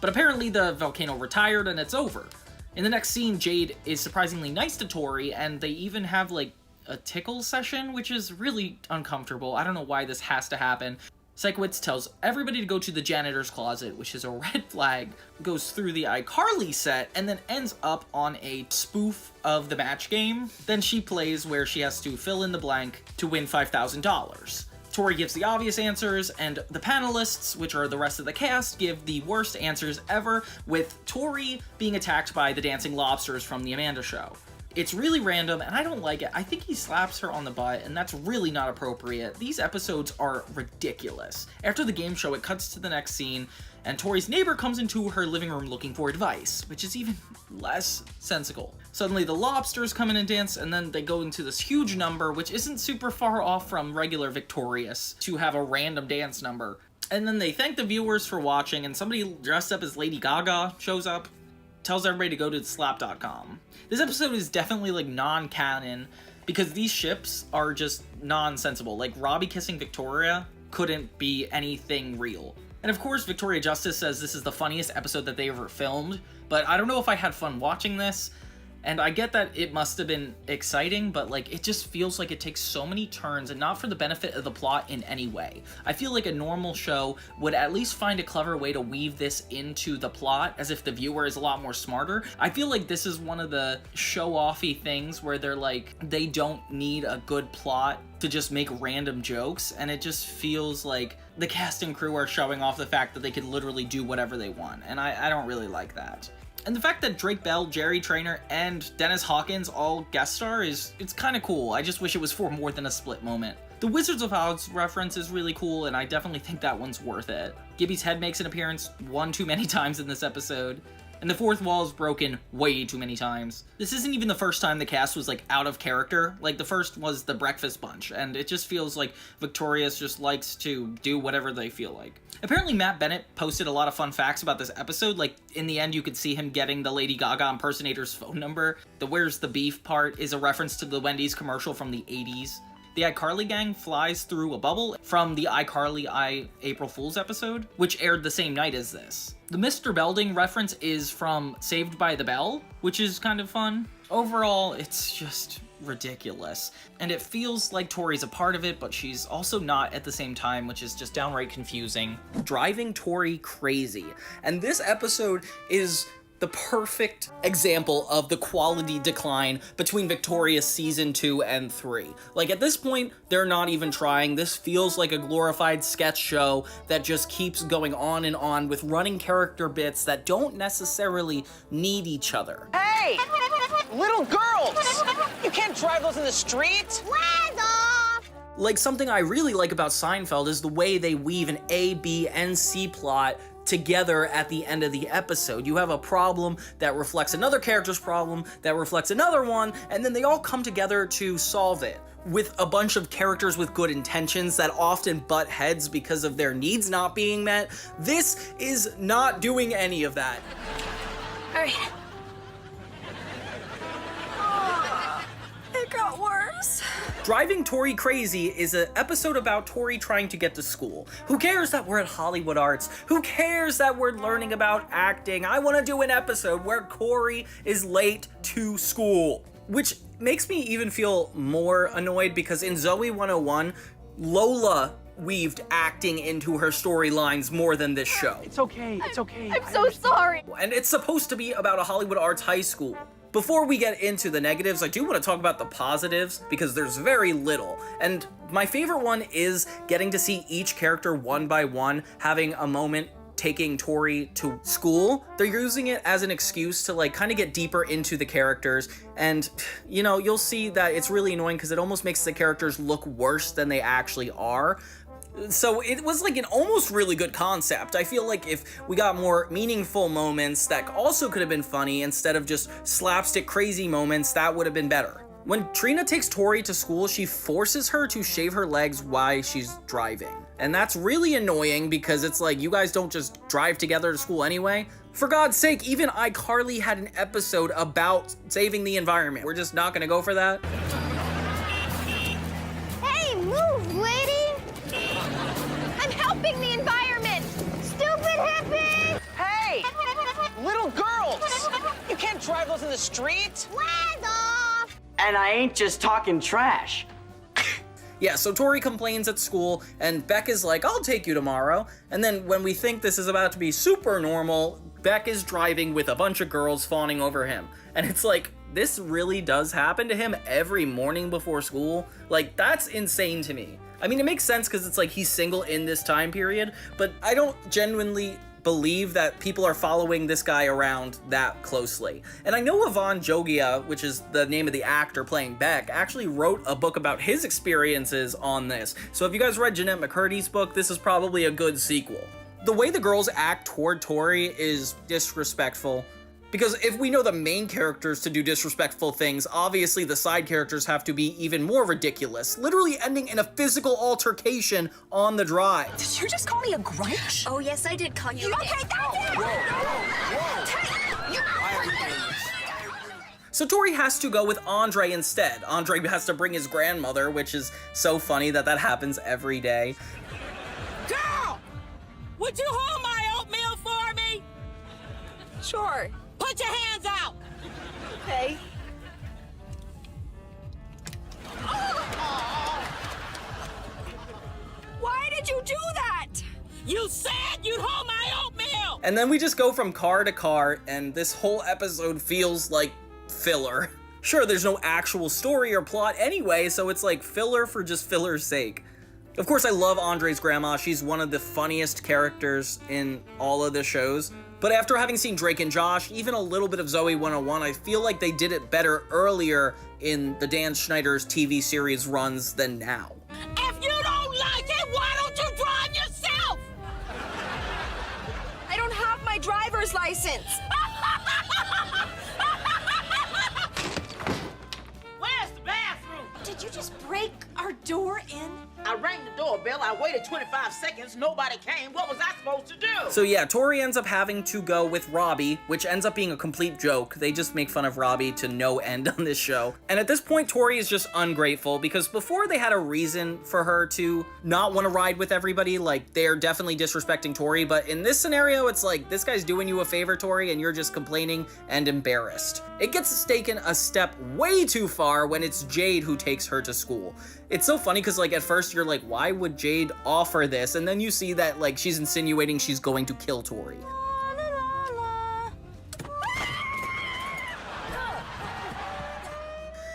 But apparently the volcano retired and it's over. In the next scene, Jade is surprisingly nice to Tori, and they even have like a tickle session, which is really uncomfortable. I don't know why this has to happen. Sikowitz tells everybody to go to the janitor's closet, which is a red flag, goes through the iCarly set, and then ends up on a spoof of the match game. Then she plays where she has to fill in the blank to win $5,000. Tori gives the obvious answers, and the panelists, which are the rest of the cast, give the worst answers ever, with Tori being attacked by the dancing lobsters from the Amanda Show. It's really random, and I don't like it. I think he slaps her on the butt, and that's really not appropriate. These episodes are ridiculous. After the game show, it cuts to the next scene, and Tori's neighbor comes into her living room looking for advice, which is even less sensical. Suddenly, the lobsters come in and dance, and then they go into this huge number, which isn't super far off from regular Victorious, to have a random dance number. And then they thank the viewers for watching, and somebody dressed up as Lady Gaga shows up, tells everybody to go to slap.com. This episode is definitely like non-canon because these ships are just nonsensical. Like Robbie kissing Victoria couldn't be anything real. And of course, Victoria Justice says this is the funniest episode that they ever filmed, but I don't know if I had fun watching this. And I get that it must have been exciting, but like it just feels like it takes so many turns and not for the benefit of the plot in any way. I feel like a normal show would at least find a clever way to weave this into the plot as if the viewer is a lot more smarter. I feel like this is one of the show-offy things where they're like, they don't need a good plot to just make random jokes, and it just feels like the cast and crew are showing off the fact that they can literally do whatever they want, and I don't really like that. And the fact that Drake Bell, Jerry Traynor, and Dennis Hawkins all guest star it's kind of cool. I just wish it was for more than a split moment. The Wizards of Oz reference is really cool, and I definitely think that one's worth it. Gibby's head makes an appearance one too many times in this episode, and the fourth wall is broken way too many times. This isn't even the first time the cast was like out of character. Like the first was the Breakfast Bunch, and it just feels like Victorious just likes to do whatever they feel like. Apparently Matt Bennett posted a lot of fun facts about this episode. Like in the end you could see him getting the Lady Gaga impersonator's phone number. The "Where's the beef" part is a reference to the Wendy's commercial from the 80s. The iCarly gang flies through a bubble from the iCarly April Fool's episode, which aired the same night as this. The Mr. Belding reference is from Saved by the Bell, which is kind of fun. Overall, it's just ridiculous. And it feels like Tori's a part of it, but she's also not at the same time, which is just downright confusing. Driving Tori crazy. And this episode is the perfect example of the quality decline between Victoria's season 2 and 3. Like, at this point, they're not even trying. This feels like a glorified sketch show that just keeps going on and on with running character bits that don't necessarily need each other. Hey! Little girls! You can't drive those in the street! Like, something I really like about Seinfeld is the way they weave an A, B, and C plot together at the end of the episode. You have a problem that reflects another character's problem, that reflects another one, and then they all come together to solve it. With a bunch of characters with good intentions that often butt heads because of their needs not being met, this is not doing any of that. All right. It got worse. Driving Tori Crazy is an episode about Tori trying to get to school. Who cares that we're at Hollywood Arts? Who cares that we're learning about acting? I want to do an episode where Corey is late to school. Which makes me even feel more annoyed because in Zoe 101, Lola weaved acting into her storylines more than this show. It's okay, it's okay. I'm so sorry. And it's supposed to be about a Hollywood Arts high school. Before we get into the negatives, I do want to talk about the positives because there's very little. And my favorite one is getting to see each character one by one having a moment taking Tori to school. They're using it as an excuse to like kind of get deeper into the characters. And you know, you'll see that it's really annoying because it almost makes the characters look worse than they actually are. So it was like an almost really good concept. I feel like if we got more meaningful moments that also could have been funny instead of just slapstick crazy moments, that would have been better. When Trina takes Tori to school, she forces her to shave her legs while she's driving. And that's really annoying because it's like, you guys don't just drive together to school anyway. For God's sake, even iCarly had an episode about saving the environment. We're just not gonna go for that. Hey, move, lady. I'm helping the environment. Stupid hippie. Hey! Little girls! You can't drive those in the street! And I ain't just talking trash. Yeah, so Tori complains at school, and Beck is like, I'll take you tomorrow. And then when we think this is about to be super normal, Beck is driving with a bunch of girls fawning over him. And it's like, this really does happen to him every morning before school? Like, that's insane to me. I mean, it makes sense because it's like he's single in this time period, but I don't genuinely believe that people are following this guy around that closely. And I know Yvonne Jogia, which is the name of the actor playing Beck, actually wrote a book about his experiences on this. So if you guys read Jeanette McCurdy's book, this is probably a good sequel. The way the girls act toward Tori is disrespectful. Because if we know the main characters to do disrespectful things, obviously the side characters have to be even more ridiculous, literally ending in a physical altercation on the drive. Did you just call me a grunge? Oh, yes, I did call you. Okay, that's it! So Tori has to go with André instead. André has to bring his grandmother, which is so funny that that happens every day. Girl! Would you hold my oatmeal for me? Sure. Put your hands out! Okay. Why did you do that? You said you'd hold my oatmeal! And then we just go from car to car, and this whole episode feels like filler. Sure, there's no actual story or plot anyway, so it's like filler for just filler's sake. Of course, I love Andre's grandma. She's one of the funniest characters in all of the shows. But after having seen Drake and Josh, even a little bit of Zoe 101, I feel like they did it better earlier in the Dan Schneider's TV series runs than now. If you don't like it, why don't you drive yourself? I don't have my driver's license. Where's the bathroom? Did you just break our door in? I rang the doorbell. I waited 25 seconds. Nobody came. What was I supposed to do? So yeah, Tori ends up having to go with Robbie, which ends up being a complete joke. They just make fun of Robbie to no end on this show. And at this point, Tori is just ungrateful because before they had a reason for her to not want to ride with everybody, like they're definitely disrespecting Tori, but in this scenario, it's like, this guy's doing you a favor, Tori, and you're just complaining and embarrassed. It gets taken a step way too far when it's Jade who takes her to school. It's so funny because like at first you're like, why would Jade offer this? And then you see that like she's insinuating she's going to kill Tori.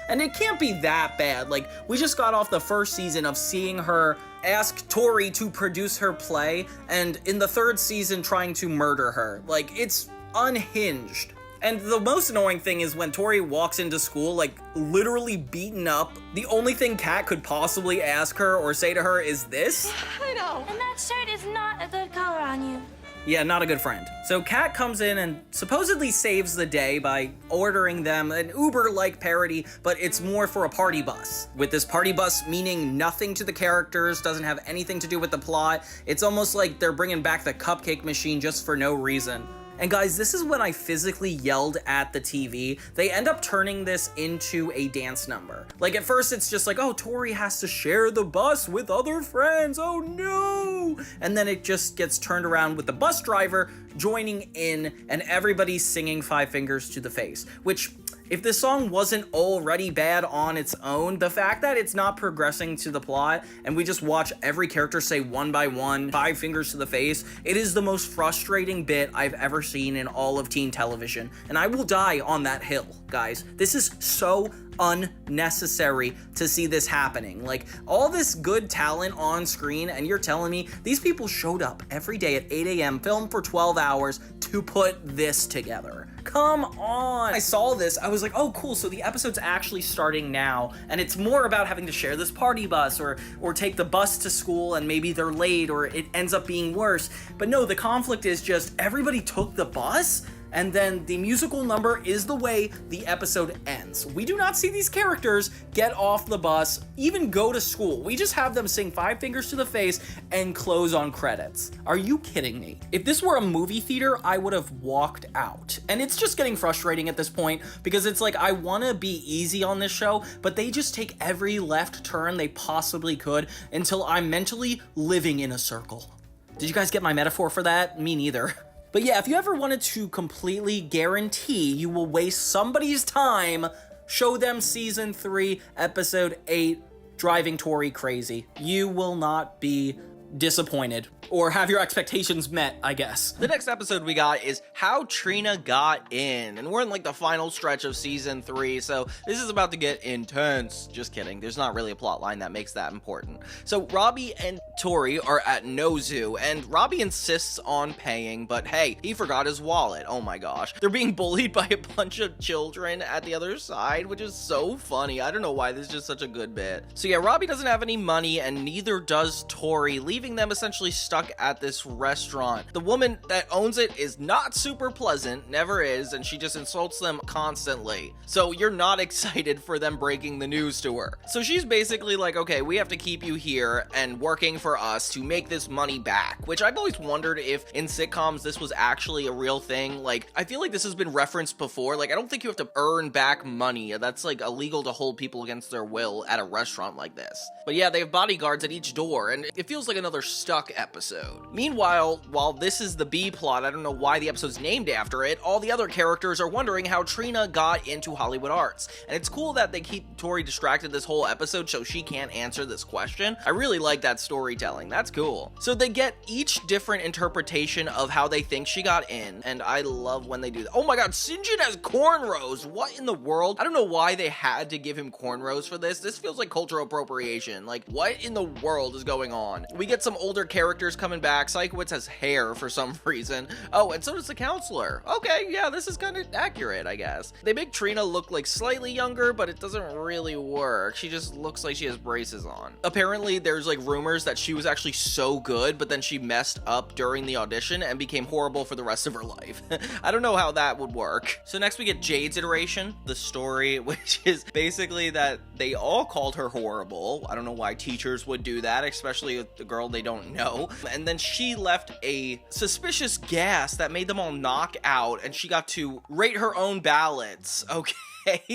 And it can't be that bad. Like, we just got off the first season of seeing her ask Tori to produce her play, and in the third season trying to murder her. Like, it's unhinged. And the most annoying thing is when Tori walks into school, like, literally beaten up, the only thing Kat could possibly ask her or say to her is this. I know. And that shirt is not a good color on you. Yeah, not a good friend. So Kat comes in and supposedly saves the day by ordering them an Uber-like parody, but it's more for a party bus. With this party bus meaning nothing to the characters, doesn't have anything to do with the plot. It's almost like they're bringing back the cupcake machine just for no reason. And guys, this is when I physically yelled at the TV. They end up turning this into a dance number. Like at first it's just like, oh, Tori has to share the bus with other friends, oh no! And then it just gets turned around with the bus driver joining in and everybody singing Five Fingers to the Face, which, if this song wasn't already bad on its own, the fact that it's not progressing to the plot and we just watch every character say one by one, 5 fingers to the face, it is the most frustrating bit I've ever seen in all of teen television. And I will die on that hill, guys. This is so unnecessary to see this happening. Like, all this good talent on screen, and you're telling me these people showed up every day at 8 a.m., filmed for 12 hours to put this together. Come on. I saw this, I was like, oh cool, so the episode's actually starting now, and it's more about having to share this party bus or take the bus to school and maybe they're late or it ends up being worse. But no, the conflict is just everybody took the bus, and then the musical number is the way the episode ends. We do not see these characters get off the bus, even go to school. We just have them sing 5 Fingers to the Face and close on credits. Are you kidding me? If this were a movie theater, I would have walked out. And it's just getting frustrating at this point because it's like, I wanna be easy on this show, but they just take every left turn they possibly could until I'm mentally living in a circle. Did you guys get my metaphor for that? Me neither. But yeah, if you ever wanted to completely guarantee you will waste somebody's time, show them season 3, episode 8, Driving Tori Crazy. You will not be disappointed, or have your expectations met, I guess. The next episode we got is How Trina Got In, and we're in like the final stretch of season 3, so this is about to get intense. Just kidding, there's not really a plot line that makes that important. So Robbie and Tori are at No Zoo, and Robbie insists on paying, but hey, he forgot his wallet. Oh my gosh. They're being bullied by a bunch of children at the other side, which is so funny. I don't know why, this is just such a good bit. So yeah, Robbie doesn't have any money, and neither does Tori, leaving them essentially stuck at this restaurant. The woman that owns it is not super pleasant, never is, and she just insults them constantly. So you're not excited for them breaking the news to her. So she's basically like, okay, we have to keep you here and working for us to make this money back, which I've always wondered if in sitcoms this was actually a real thing. Like, I feel like this has been referenced before. Like, I don't think you have to earn back money. That's like illegal to hold people against their will at a restaurant like this. But yeah, they have bodyguards at each door, and it feels like another Stuck episode. Meanwhile, while this is the B plot, I don't know why the episode's named after it, all the other characters are wondering how Trina got into Hollywood arts. And it's cool that they keep Tori distracted this whole episode so she can't answer this question. I really like that storytelling. That's cool. So they get each different interpretation of how they think she got in, and I love when they do that. Oh my god, Sinjin has cornrows! What in the world? I don't know why they had to give him cornrows for this. This feels like cultural appropriation. Like, what in the world is going on? We get get some older characters coming back. Sikowitz has hair for some reason. Oh, and so does the counselor. Okay, yeah, this is kind of accurate, I guess. They make Trina look like slightly younger, but it doesn't really work. She just looks like she has braces on. Apparently, there's like rumors that she was actually so good, but then she messed up during the audition and became horrible for the rest of her life. I don't know how that would work. So next we get Jade's iteration, the story, which is basically that they all called her horrible. I don't know why teachers would do that, especially with the girl they don't know. And then she left a suspicious gas that made them all knock out, and she got to rate her own ballots. Okay.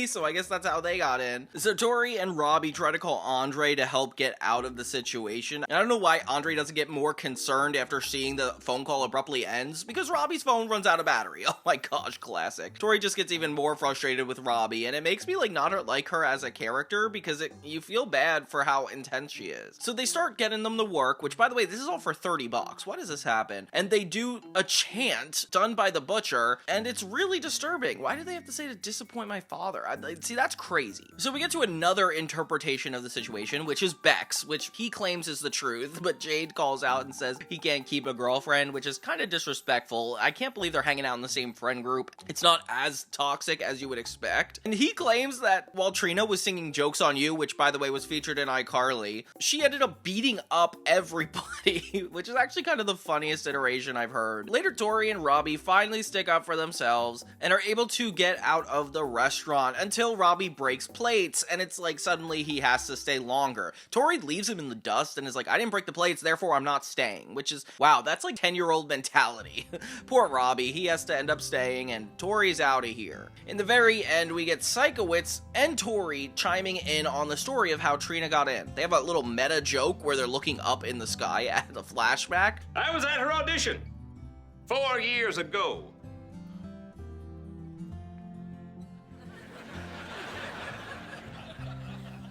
So I guess that's how they got in. So Tori and Robbie try to call André to help get out of the situation. And I don't know why André doesn't get more concerned after seeing the phone call abruptly ends, because Robbie's phone runs out of battery. Oh my gosh, classic. Tori just gets even more frustrated with Robbie, and it makes me like not like her as a character, because you feel bad for how intense she is. So they start getting them to work, which by the way, this is all for $30. Why does this happen? And they do a chant done by the butcher, and it's really disturbing. Why do they have to say to disappoint my father? See, that's crazy. So we get to another interpretation of the situation, which is Beck's, which he claims is the truth, but Jade calls out and says he can't keep a girlfriend, which is kind of disrespectful. I can't believe they're hanging out in the same friend group. It's not as toxic as you would expect. And he claims that while Trina was singing Jokes on You, which by the way was featured in iCarly, she ended up beating up everybody, which is actually kind of the funniest iteration I've heard. Later, Tori and Robbie finally stick up for themselves and are able to get out of the restaurant until Robbie breaks plates, and it's like suddenly he has to stay longer. Tori leaves him in the dust and is like, I didn't break the plates, therefore I'm not staying, which is, wow, that's like 10-year-old mentality. Poor Robbie, he has to end up staying, and Tori's out of here. In the very end, we get Sikowitz and Tori chiming in on the story of how Trina got in. They have a little meta joke where they're looking up in the sky at the flashback. I was at her audition 4 years ago.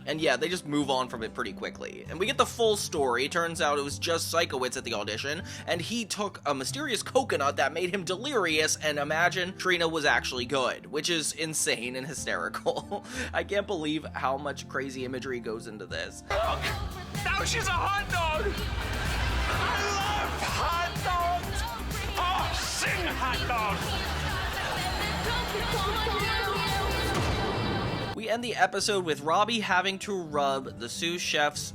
And yeah, they just move on from it pretty quickly. And we get the full story. Turns out it was just Sikowitz at the audition, and he took a mysterious coconut that made him delirious and imagined Trina was actually good, which is insane and hysterical. I can't believe how much crazy imagery goes into this. Now she's a hot dog! I love hot dogs! Oh, sing hot dogs! We end the episode with Robbie having to rub the sous chef's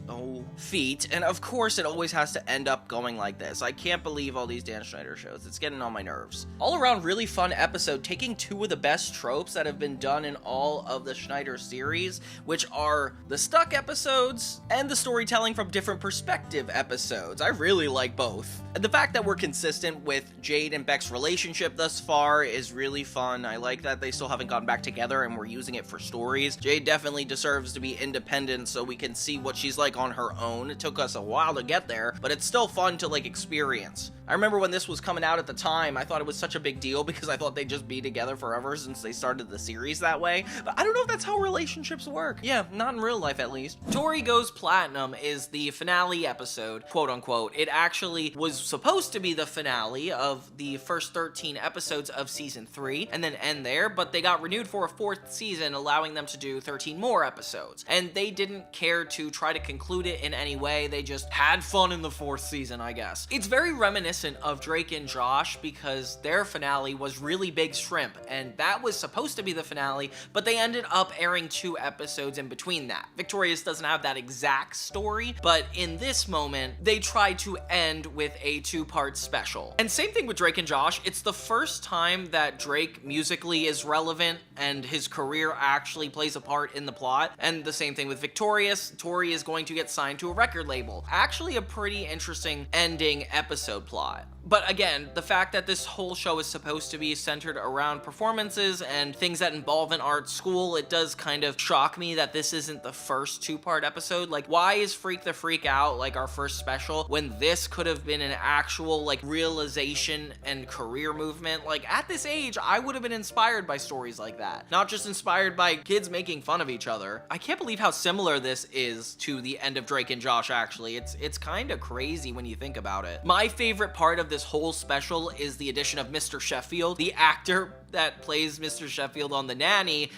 feet, and of course it always has to end up going like this. I can't believe all these Dan Schneider shows. It's getting on my nerves. All around really fun episode, taking two of the best tropes that have been done in all of the Schneider series, which are the stuck episodes and the storytelling from different perspective episodes. I really like both. And the fact that we're consistent with Jade and Beck's relationship thus far is really fun. I like that they still haven't gone back together and we're using it for stories. Jade definitely deserves to be independent so we can see what she's like on her own. It took us a while to get there, but it's still fun to like experience. I remember when this was coming out at the time, I thought it was such a big deal because I thought they'd just be together forever since they started the series that way, but I don't know if that's how relationships work. Yeah, not in real life at least. Tori Goes Platinum is the finale episode, quote unquote. It actually was supposed to be the finale of the first 13 episodes of season 3 and then end there, but they got renewed for a 4th season, allowing them to do 13 more episodes. And they didn't care to try to conclude it in any way. They just had fun in the 4th season, I guess. It's very reminiscent of Drake and Josh because their finale was Really Big Shrimp, and that was supposed to be the finale, but they ended up airing 2 episodes in between that. Victorious doesn't have that exact story, but in this moment, they tried to end with a 2-part special. And same thing with Drake and Josh. It's the first time that Drake musically is relevant and his career actually plays a part in the plot. And the same thing with Victorious. Tori is going to get signed to a record label. Actually a pretty interesting ending episode plot. But again, the fact that this whole show is supposed to be centered around performances and things that involve an art school, it does kind of shock me that this isn't the first 2-part episode. Like, why is Freak the Freak Out like our first special when this could have been an actual like realization and career movement? Like, at this age, I would have been inspired by stories like that, not just inspired by kids making fun of each other. I can't believe how similar this is to the end of Drake and Josh, actually. It's kind of crazy when you think about it. My favorite part of this whole special is the addition of Mr. Sheffield, the actor that plays Mr. Sheffield on The Nanny.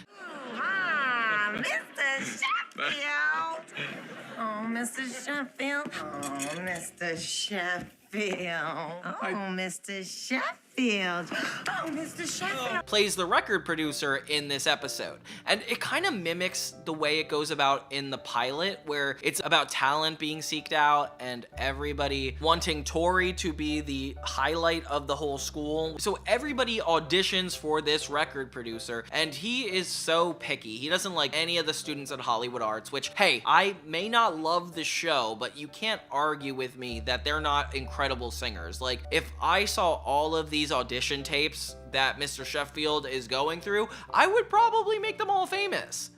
Mr. Sheffield! Oh, Mr. Sheffield. Oh, Mr. Sheffield. Oh, Mr. Sheffield. Oh, Mr. Sheffield. Plays the record producer in this episode. And it kind of mimics the way it goes about in the pilot, where it's about talent being seeked out and everybody wanting Tori to be the highlight of the whole school. So everybody auditions for this record producer, and he is so picky. He doesn't like any of the students at Hollywood Arts, which, hey, I may not love the show, but you can't argue with me that they're not incredible singers. Like, if I saw all of these audition tapes that Mr. Sheffield is going through, I would probably make them all famous.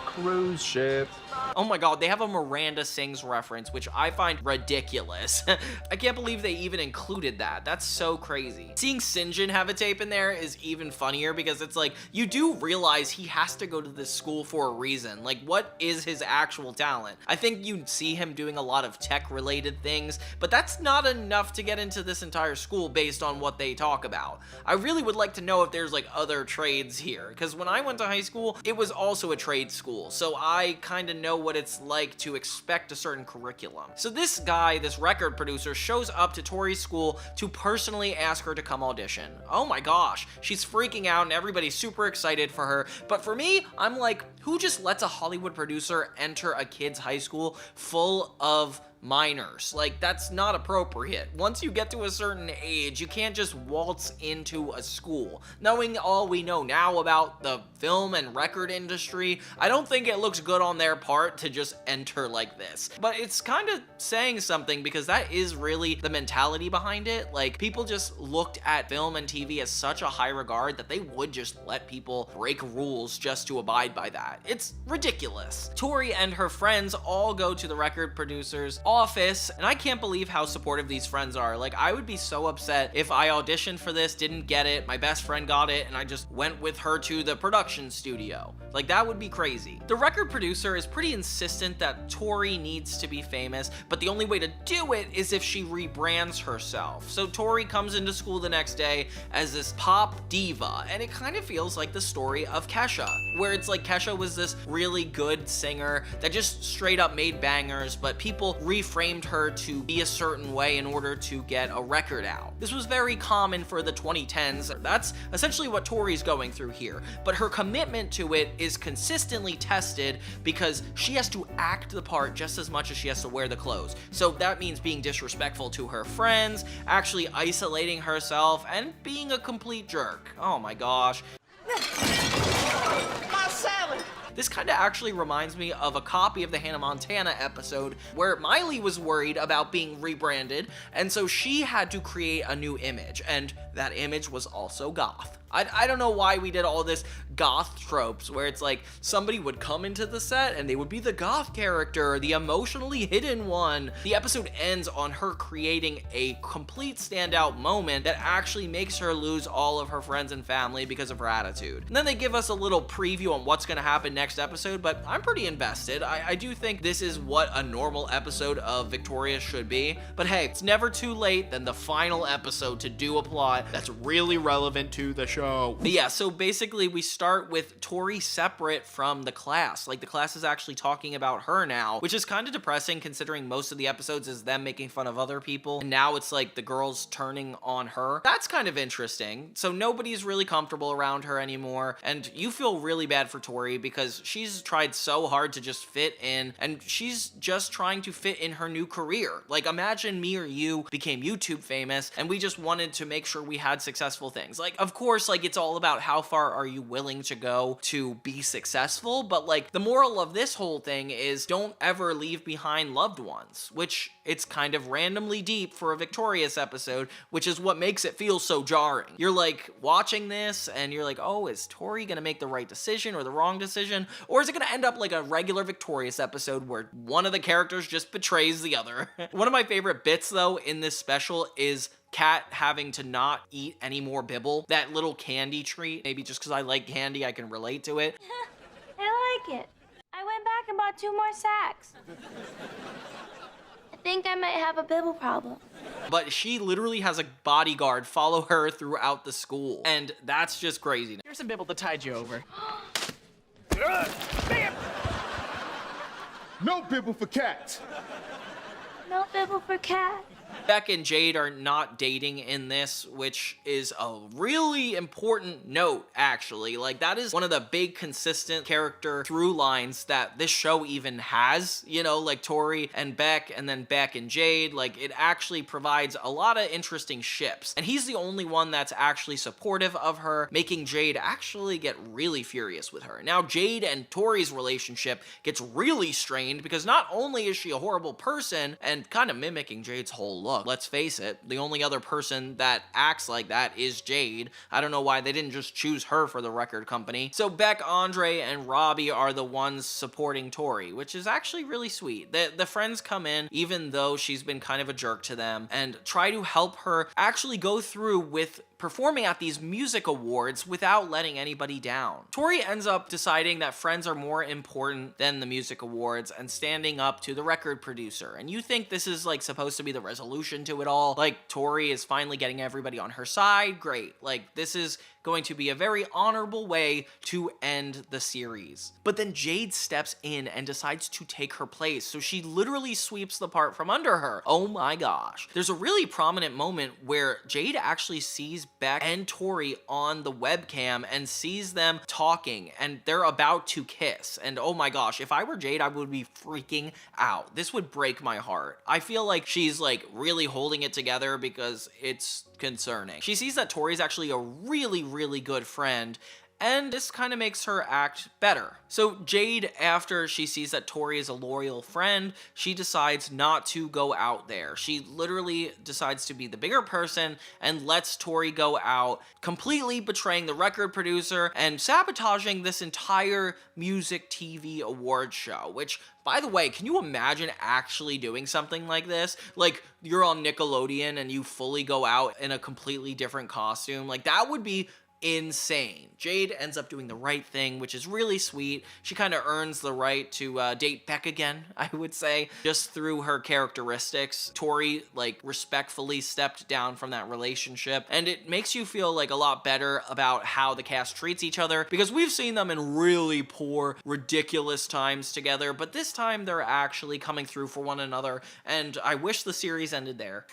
Cruise ship. Oh my god, they have a Miranda Sings reference, which I find ridiculous. I can't believe they even included that. That's so crazy. Seeing Sinjin have a tape in there is even funnier because it's like, you do realize he has to go to this school for a reason. Like, what is his actual talent? I think you see him doing a lot of tech-related things, but that's not enough to get into this entire school based on what they talk about. I really would like to know if there's like other trades here, because when I went to high school, it was also a trade school, so I kind of know what it's like to expect a certain curriculum. So this guy, this record producer, shows up to Tori's school to personally ask her to come audition. Oh my gosh, she's freaking out and everybody's super excited for her. But for me, I'm like, who just lets a Hollywood producer enter a kid's high school full of minors? Like, that's not appropriate. Once you get to a certain age, you can't just waltz into a school. Knowing all we know now about the film and record industry, I don't think it looks good on their part to just enter like this. But it's kind of saying something, because that is really the mentality behind it. Like, people just looked at film and TV as such a high regard that they would just let people break rules just to abide by that. It's ridiculous. Tori and her friends all go to the record producer's office, and I can't believe how supportive these friends are. Like, I would be so upset if I auditioned for this, didn't get it, my best friend got it, and I just went with her to the production studio. Like, that would be crazy. The record producer is pretty insistent that Tori needs to be famous, but the only way to do it is if she rebrands herself. So Tori comes into school the next day as this pop diva, and it kind of feels like the story of Kesha, where it's like Kesha was this really good singer that just straight up made bangers, but people reframed her to be a certain way in order to get a record out. This was very common for the 2010s. That's essentially what Tori's going through here, but her commitment to it is consistently tested because she has to act the part just as much as she has to wear the clothes. So that means being disrespectful to her friends, actually isolating herself, and being a complete jerk. Oh my gosh. My salad! This kind of actually reminds me of a copy of the Hannah Montana episode where Miley was worried about being rebranded, and so she had to create a new image, and that image was also goth. I don't know why we did all this goth tropes where it's like somebody would come into the set and they would be the goth character, the emotionally hidden one. The episode ends on her creating a complete standout moment that actually makes her lose all of her friends and family because of her attitude. And then they give us a little preview on what's going to happen next episode, but I'm pretty invested. I do think this is what a normal episode of Victoria should be. But hey, it's never too late than the final episode to do a plot that's really relevant to the show. But yeah, so basically we start with Tori separate from the class. Like, the class is actually talking about her now, which is kind of depressing considering most of the episodes is them making fun of other people, and now it's like the girls turning on her. That's kind of interesting. So nobody's really comfortable around her anymore, and you feel really bad for Tori because she's tried so hard to just fit in, and she's just trying to fit in her new career. Like, imagine me or you became YouTube famous and we just wanted to make sure we had successful things. Like, of course, like, it's all about how far are you willing to go to be successful, but like, the moral of this whole thing is don't ever leave behind loved ones, which it's kind of randomly deep for a Victorious episode, which is what makes it feel so jarring. You're like watching this and you're like, oh, is Tori gonna make the right decision or the wrong decision? Or is it gonna end up like a regular Victorious episode where one of the characters just betrays the other? One of my favorite bits though in this special is Kat having to not eat any more Bibble, that little candy treat. Maybe just because I like candy, I can relate to it. I like it. I went back and bought 2 more sacks. I think I might have a Bibble problem. But she literally has a bodyguard follow her throughout the school, and that's just crazy. Here's some Bibble to tide you over. No bibble for Cat. No bibble for Cat. Beck and Jade are not dating in this, which is a really important note, actually. Like, that is one of the big consistent character through lines that this show even has, you know, like Tori and Beck, and then Beck and Jade. Like, it actually provides a lot of interesting ships. And he's the only one that's actually supportive of her, making Jade actually get really furious with her. Now, Jade and Tori's relationship gets really strained because not only is she a horrible person and kind of mimicking Jade's whole look, let's face it, the only other person that acts like that is Jade. I don't know why they didn't just choose her for the record company. So Beck, André, and Robbie are the ones supporting Tori, which is actually really sweet. The friends come in, even though she's been kind of a jerk to them, and try to help her actually go through with performing at these music awards without letting anybody down. Tori ends up deciding that friends are more important than the music awards and standing up to the record producer. And you think this is like supposed to be the resolution to it all? Like, Tori is finally getting everybody on her side? Great. Like, this is going to be a very honorable way to end the series. But then Jade steps in and decides to take her place, so she literally sweeps the part from under her. Oh my gosh. There's a really prominent moment where Jade actually sees Beck and Tori on the webcam and sees them talking, and they're about to kiss. And oh my gosh, if I were Jade, I would be freaking out. This would break my heart. I feel like she's like really holding it together because it's concerning. She sees that Tori's actually a really good friend, and this kind of makes her act better. So Jade, after she sees that Tori is a loyal friend, she decides not to go out there. She literally decides to be the bigger person and lets Tori go out, completely betraying the record producer and sabotaging this entire music TV award show, which, by the way, can you imagine actually doing something like this? Like, you're on Nickelodeon and you fully go out in a completely different costume. Like, that would be insane. Jade ends up doing the right thing, which is really sweet. She kind of earns the right to date Beck again, I would say, just through her characteristics. Tori, like, respectfully stepped down from that relationship, and it makes you feel like a lot better about how the cast treats each other, because we've seen them in really poor, ridiculous times together, but this time they're actually coming through for one another, and I wish the series ended there.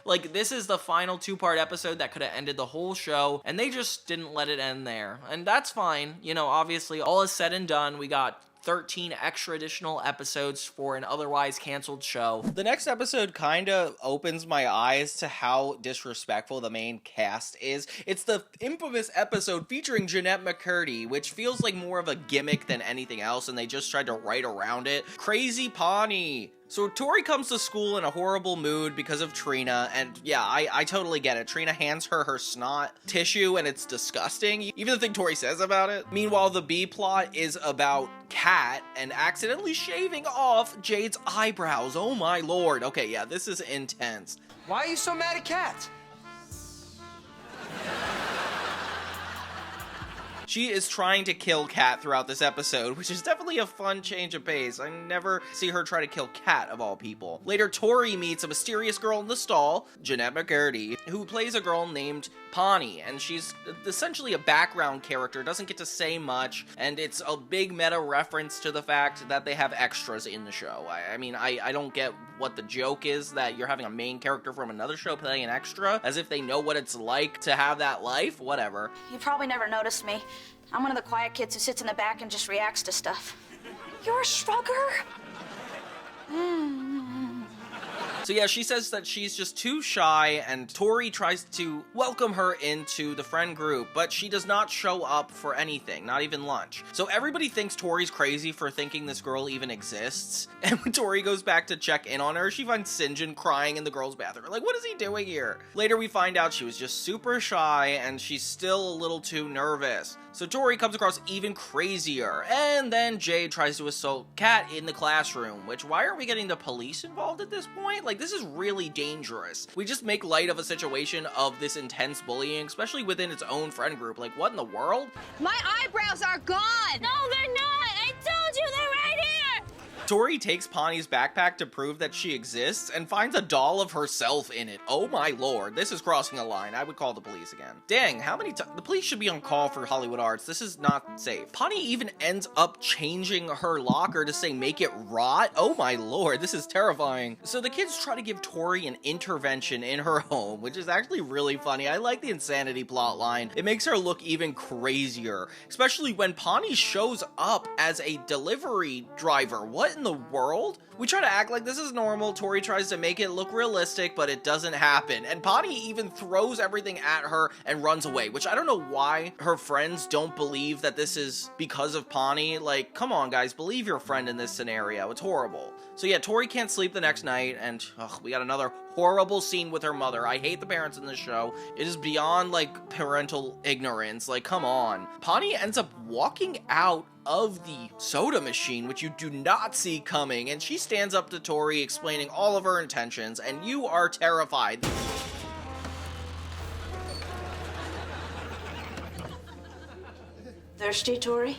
Like, this is the final two-part episode that could have ended the whole show, and they just didn't let it end there. And that's fine. You know, obviously, all is said and done. We got 13 extra additional episodes for an otherwise canceled show. The next episode kind of opens my eyes to how disrespectful the main cast is. It's the infamous episode featuring Jeanette McCurdy, which feels like more of a gimmick than anything else, and they just tried to write around it. Crazy Ponnie. So Tori comes to school in a horrible mood because of Trina, and yeah, I totally get it. Trina hands her snot tissue, and it's disgusting, even the thing Tori says about it. Meanwhile, the B plot is about Kat and accidentally shaving off Jade's eyebrows. Oh my lord. Okay, yeah, this is intense. Why are you so mad at Kat? She is trying to kill Kat throughout this episode, which is definitely a fun change of pace. I never see her try to kill Kat, of all people. Later, Tori meets a mysterious girl in the stall, Jeanette McCurdy, who plays a girl named Ponnie, and she's essentially a background character, doesn't get to say much, and it's a big meta reference to the fact that they have extras in the show. I mean, I don't get what the joke is that you're having a main character from another show playing an extra, as if they know what it's like to have that life. Whatever. You probably never noticed me. I'm one of the quiet kids who sits in the back and just reacts to stuff. You're a shrugger? So yeah, she says that she's just too shy, and Tori tries to welcome her into the friend group, but she does not show up for anything, not even lunch. So everybody thinks Tori's crazy for thinking this girl even exists, and when Tori goes back to check in on her, she finds St. John crying in the girls' bathroom. Like, what is he doing here? Later we find out she was just super shy, and she's still a little too nervous. So Tori comes across even crazier, and then Jade tries to assault Kat in the classroom, which, why aren't we getting the police involved at this point? Like, this is really dangerous. We just make light of a situation of this intense bullying, especially within its own friend group. Like, what in the world? My eyebrows are gone! No, they're not! I told you they're right here! Tori takes Ponnie's backpack to prove that she exists and finds a doll of herself in it. Oh my lord, this is crossing a line. I would call the police again. Dang, how many times? The police should be on call for Hollywood Arts. This is not safe. Ponnie even ends up changing her locker to say make it rot. Oh my lord, this is terrifying. So the kids try to give Tori an intervention in her home, which is actually really funny. I like the insanity plot line. It makes her look even crazier, especially when Ponnie shows up as a delivery driver. What in the world? We try to act like this is normal. Tori tries to make it look realistic, but it doesn't happen. And Ponnie even throws everything at her and runs away, which I don't know why her friends don't believe that this is because of Ponnie. Like, come on guys, believe your friend in this scenario. It's horrible. So yeah, Tori can't sleep the next night, and we got another horrible scene with her mother. I hate the parents in this show. It is beyond, like, parental ignorance. Like, come on. Ponnie ends up walking out of the soda machine, which you do not see coming, and she stands up to Tori explaining all of her intentions, and you are terrified. Thirsty, Tori?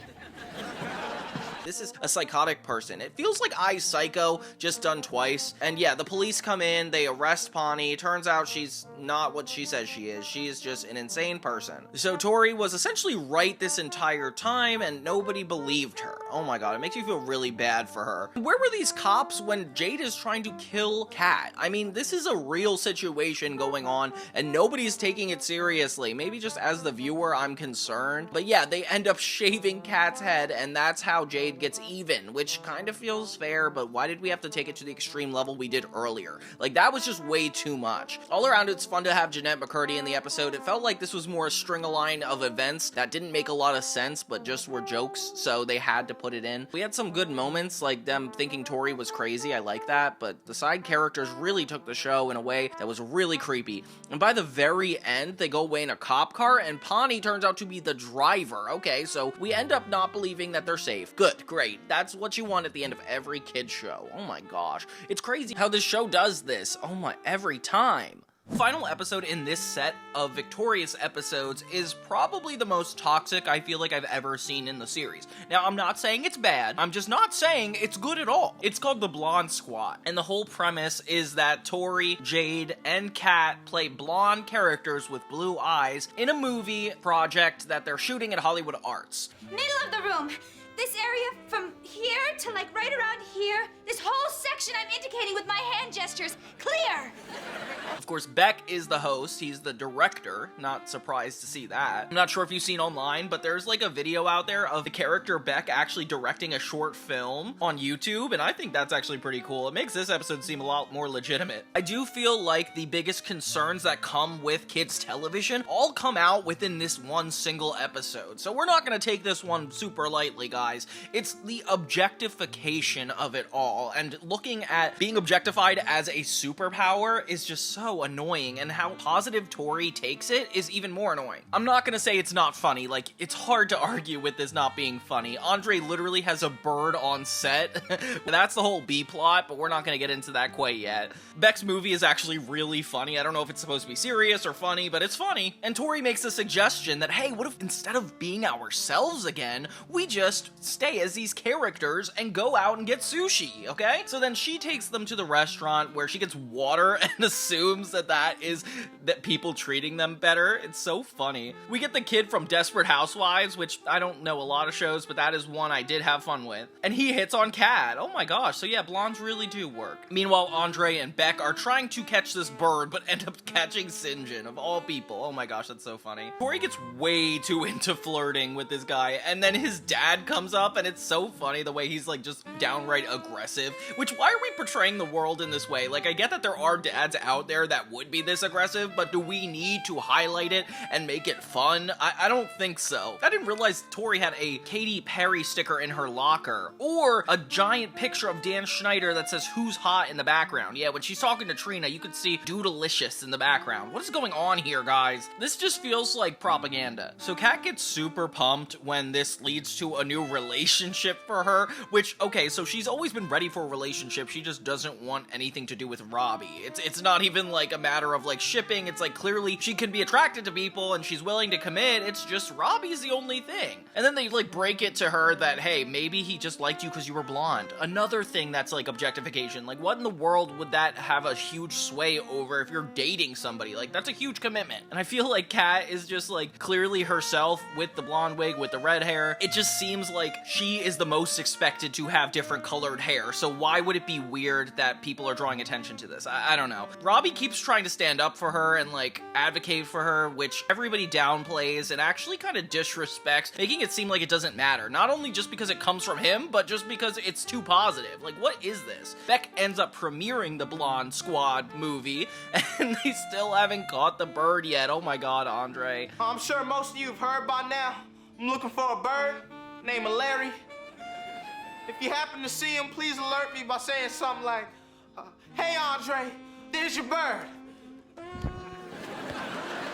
This is a psychotic person. It feels like Psycho, just done twice. And yeah, the police come in, they arrest Ponnie. Turns out she's not what she says she is. She is just an insane person. So Tori was essentially right this entire time, and nobody believed her. Oh my god, it makes you feel really bad for her. Where were these cops when Jade is trying to kill Kat? I mean, this is a real situation going on, and nobody's taking it seriously. Maybe just as the viewer, I'm concerned. But yeah, they end up shaving Kat's head, and that's how Jade gets even, which kind of feels fair, but why did we have to take it to the extreme level we did earlier? Like, that was just way too much. All around, it's fun to have Jeanette McCurdy in the episode. It felt like this was more a string-a-line of events that didn't make a lot of sense, but just were jokes, so they had to put it in. We had some good moments, like them thinking Tori was crazy. I like that, but the side characters really took the show in a way that was really creepy. And by the very end, they go away in a cop car, and Ponnie turns out to be the driver. Okay, so we end up not believing that they're safe. Good. Great. That's what you want at the end of every kid's show. Oh my gosh. It's crazy how this show does this. Oh my, every time. Final episode in this set of victorious episodes is probably the most toxic I feel like I've ever seen in the series. Now, I'm not saying it's bad, I'm just not saying it's good at all. It's called the Blonde Squad, and the whole premise is that Tori, Jade, and Kat play blonde characters with blue eyes in a movie project that they're shooting at Hollywood Arts. Middle of the room. This area from here to like right around here, this whole section I'm indicating with my hand gestures, clear. Of course, Beck is the host. He's the director. Not surprised to see that. I'm not sure if you've seen online, but there's like a video out there of the character Beck actually directing a short film on YouTube, and I think that's actually pretty cool. It makes this episode seem a lot more legitimate. I do feel like the biggest concerns that come with kids television all come out within this one single episode, so we're not gonna take this one super lightly, guys. It's the objectification of it all, and looking at being objectified as a superpower is just so annoying, and how positive Tori takes it is even more annoying. I'm not gonna say it's not funny. Like, it's hard to argue with this not being funny. André literally has a bird on set. That's the whole B plot, but we're not gonna get into that quite yet. Beck's movie is actually really funny. I don't know if it's supposed to be serious or funny, but it's funny. And Tori makes a suggestion that, hey, what if instead of being ourselves again, we just stay as these characters and go out and get sushi, okay? So then she takes them to the restaurant where she gets water and assumes that people treating them better. It's so funny. We get the kid from Desperate Housewives, which I don't know a lot of shows, but that is one I did have fun with. And he hits on Kat. Oh my gosh. So yeah, blondes really do work. Meanwhile, André and Beck are trying to catch this bird, but end up catching St. John, of all people. Oh my gosh, that's so funny. Tori gets way too into flirting with this guy, and then his dad comes up, and it's so funny the way he's like just downright aggressive. Which, why are we portraying the world in this way? Like, I get that there are dads out there that would be this aggressive, but do we need to highlight it and make it fun? I don't think so. I didn't realize Tori had a Katy Perry sticker in her locker, or a giant picture of Dan Schneider that says "Who's Hot" in the background. Yeah, when she's talking to Trina, you could see Doodalicious in the background. What is going on here, guys? This just feels like propaganda. So Kat gets super pumped when this leads to a new relationship for her, which, okay, so she's always been ready for a relationship, she just doesn't want anything to do with Robbie. It's not even like a matter of like shipping. It's like clearly she can be attracted to people and she's willing to commit. It's just Robbie's the only thing. And then they like break it to her that, hey, maybe he just liked you because you were blonde. Another thing that's like objectification. Like, what in the world would that have a huge sway over if you're dating somebody? Like, that's a huge commitment. And I feel like Kat is just like clearly herself with the blonde wig, with the red hair. It just seems like she is the most expected to have different colored hair. So why would it be weird that people are drawing attention to this? I don't know. Robbie keeps trying to stand up for her and like advocate for her, which everybody downplays and actually kind of disrespects, making it seem like it doesn't matter. Not only just because it comes from him, but just because it's too positive. Like, what is this? Beck ends up premiering the Blonde Squad movie, and they still haven't caught the bird yet. Oh my god, André. I'm sure most of you have heard by now. I'm looking for a bird named Larry. If you happen to see him, please alert me by saying something like, hey André, there's your bird.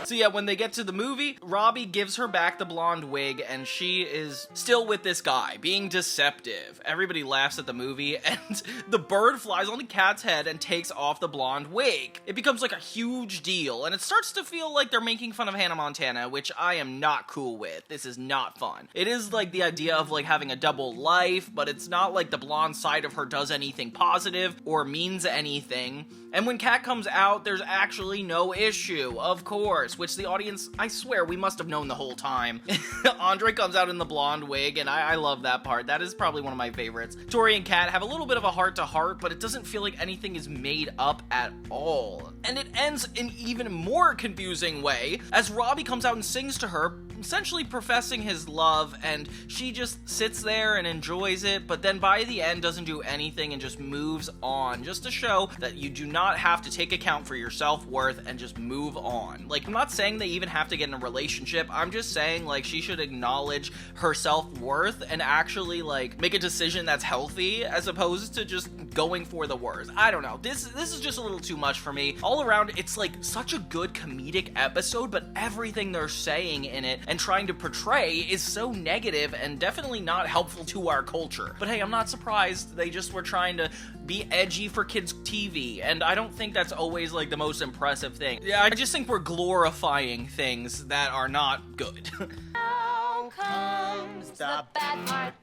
So yeah, when they get to the movie, Robbie gives her back the blonde wig, and she is still with this guy, being deceptive. Everybody laughs at the movie, and the bird flies on the cat's head and takes off the blonde wig. It becomes like a huge deal, and it starts to feel like they're making fun of Hannah Montana, which I am not cool with. This is not fun. It is like the idea of like having a double life, but it's not like the blonde side of her does anything positive or means anything. And when Kat comes out, there's actually no issue, of course, which the audience, I swear, we must have known the whole time. André comes out in the blonde wig, and I love that part. That is probably one of my favorites. Tori and Kat have a little bit of a heart-to-heart, but it doesn't feel like anything is made up at all. And it ends in even more confusing way, as Robbie comes out and sings to her, essentially professing his love, and she just sits there and enjoys it, but then by the end doesn't do anything and just moves on, just to show that you do not have to take account for your self-worth and just move on. Like, I'm not saying they even have to get in a relationship, I'm just saying, like, she should acknowledge her self-worth and actually, like, make a decision that's healthy, as opposed to just going for the worst. I don't know, this is just a little too much for me. All around, it's like such a good comedic episode, but everything they're saying in it and trying to portray is so negative and definitely not helpful to our culture. But hey, I'm not surprised. They just were trying to be edgy for kids' TV, and I don't think that's always like the most impressive thing. Yeah, I just think we're glorifying things that are not good. Now comes the bad part.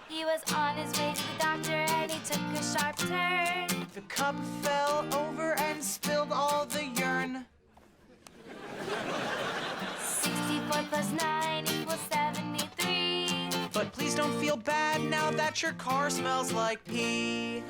He was on his way to the doctor and he took a sharp turn. The cup fell over and spilled all the urine. 64 plus 9 equals 73. But please don't feel bad now that your car smells like pee.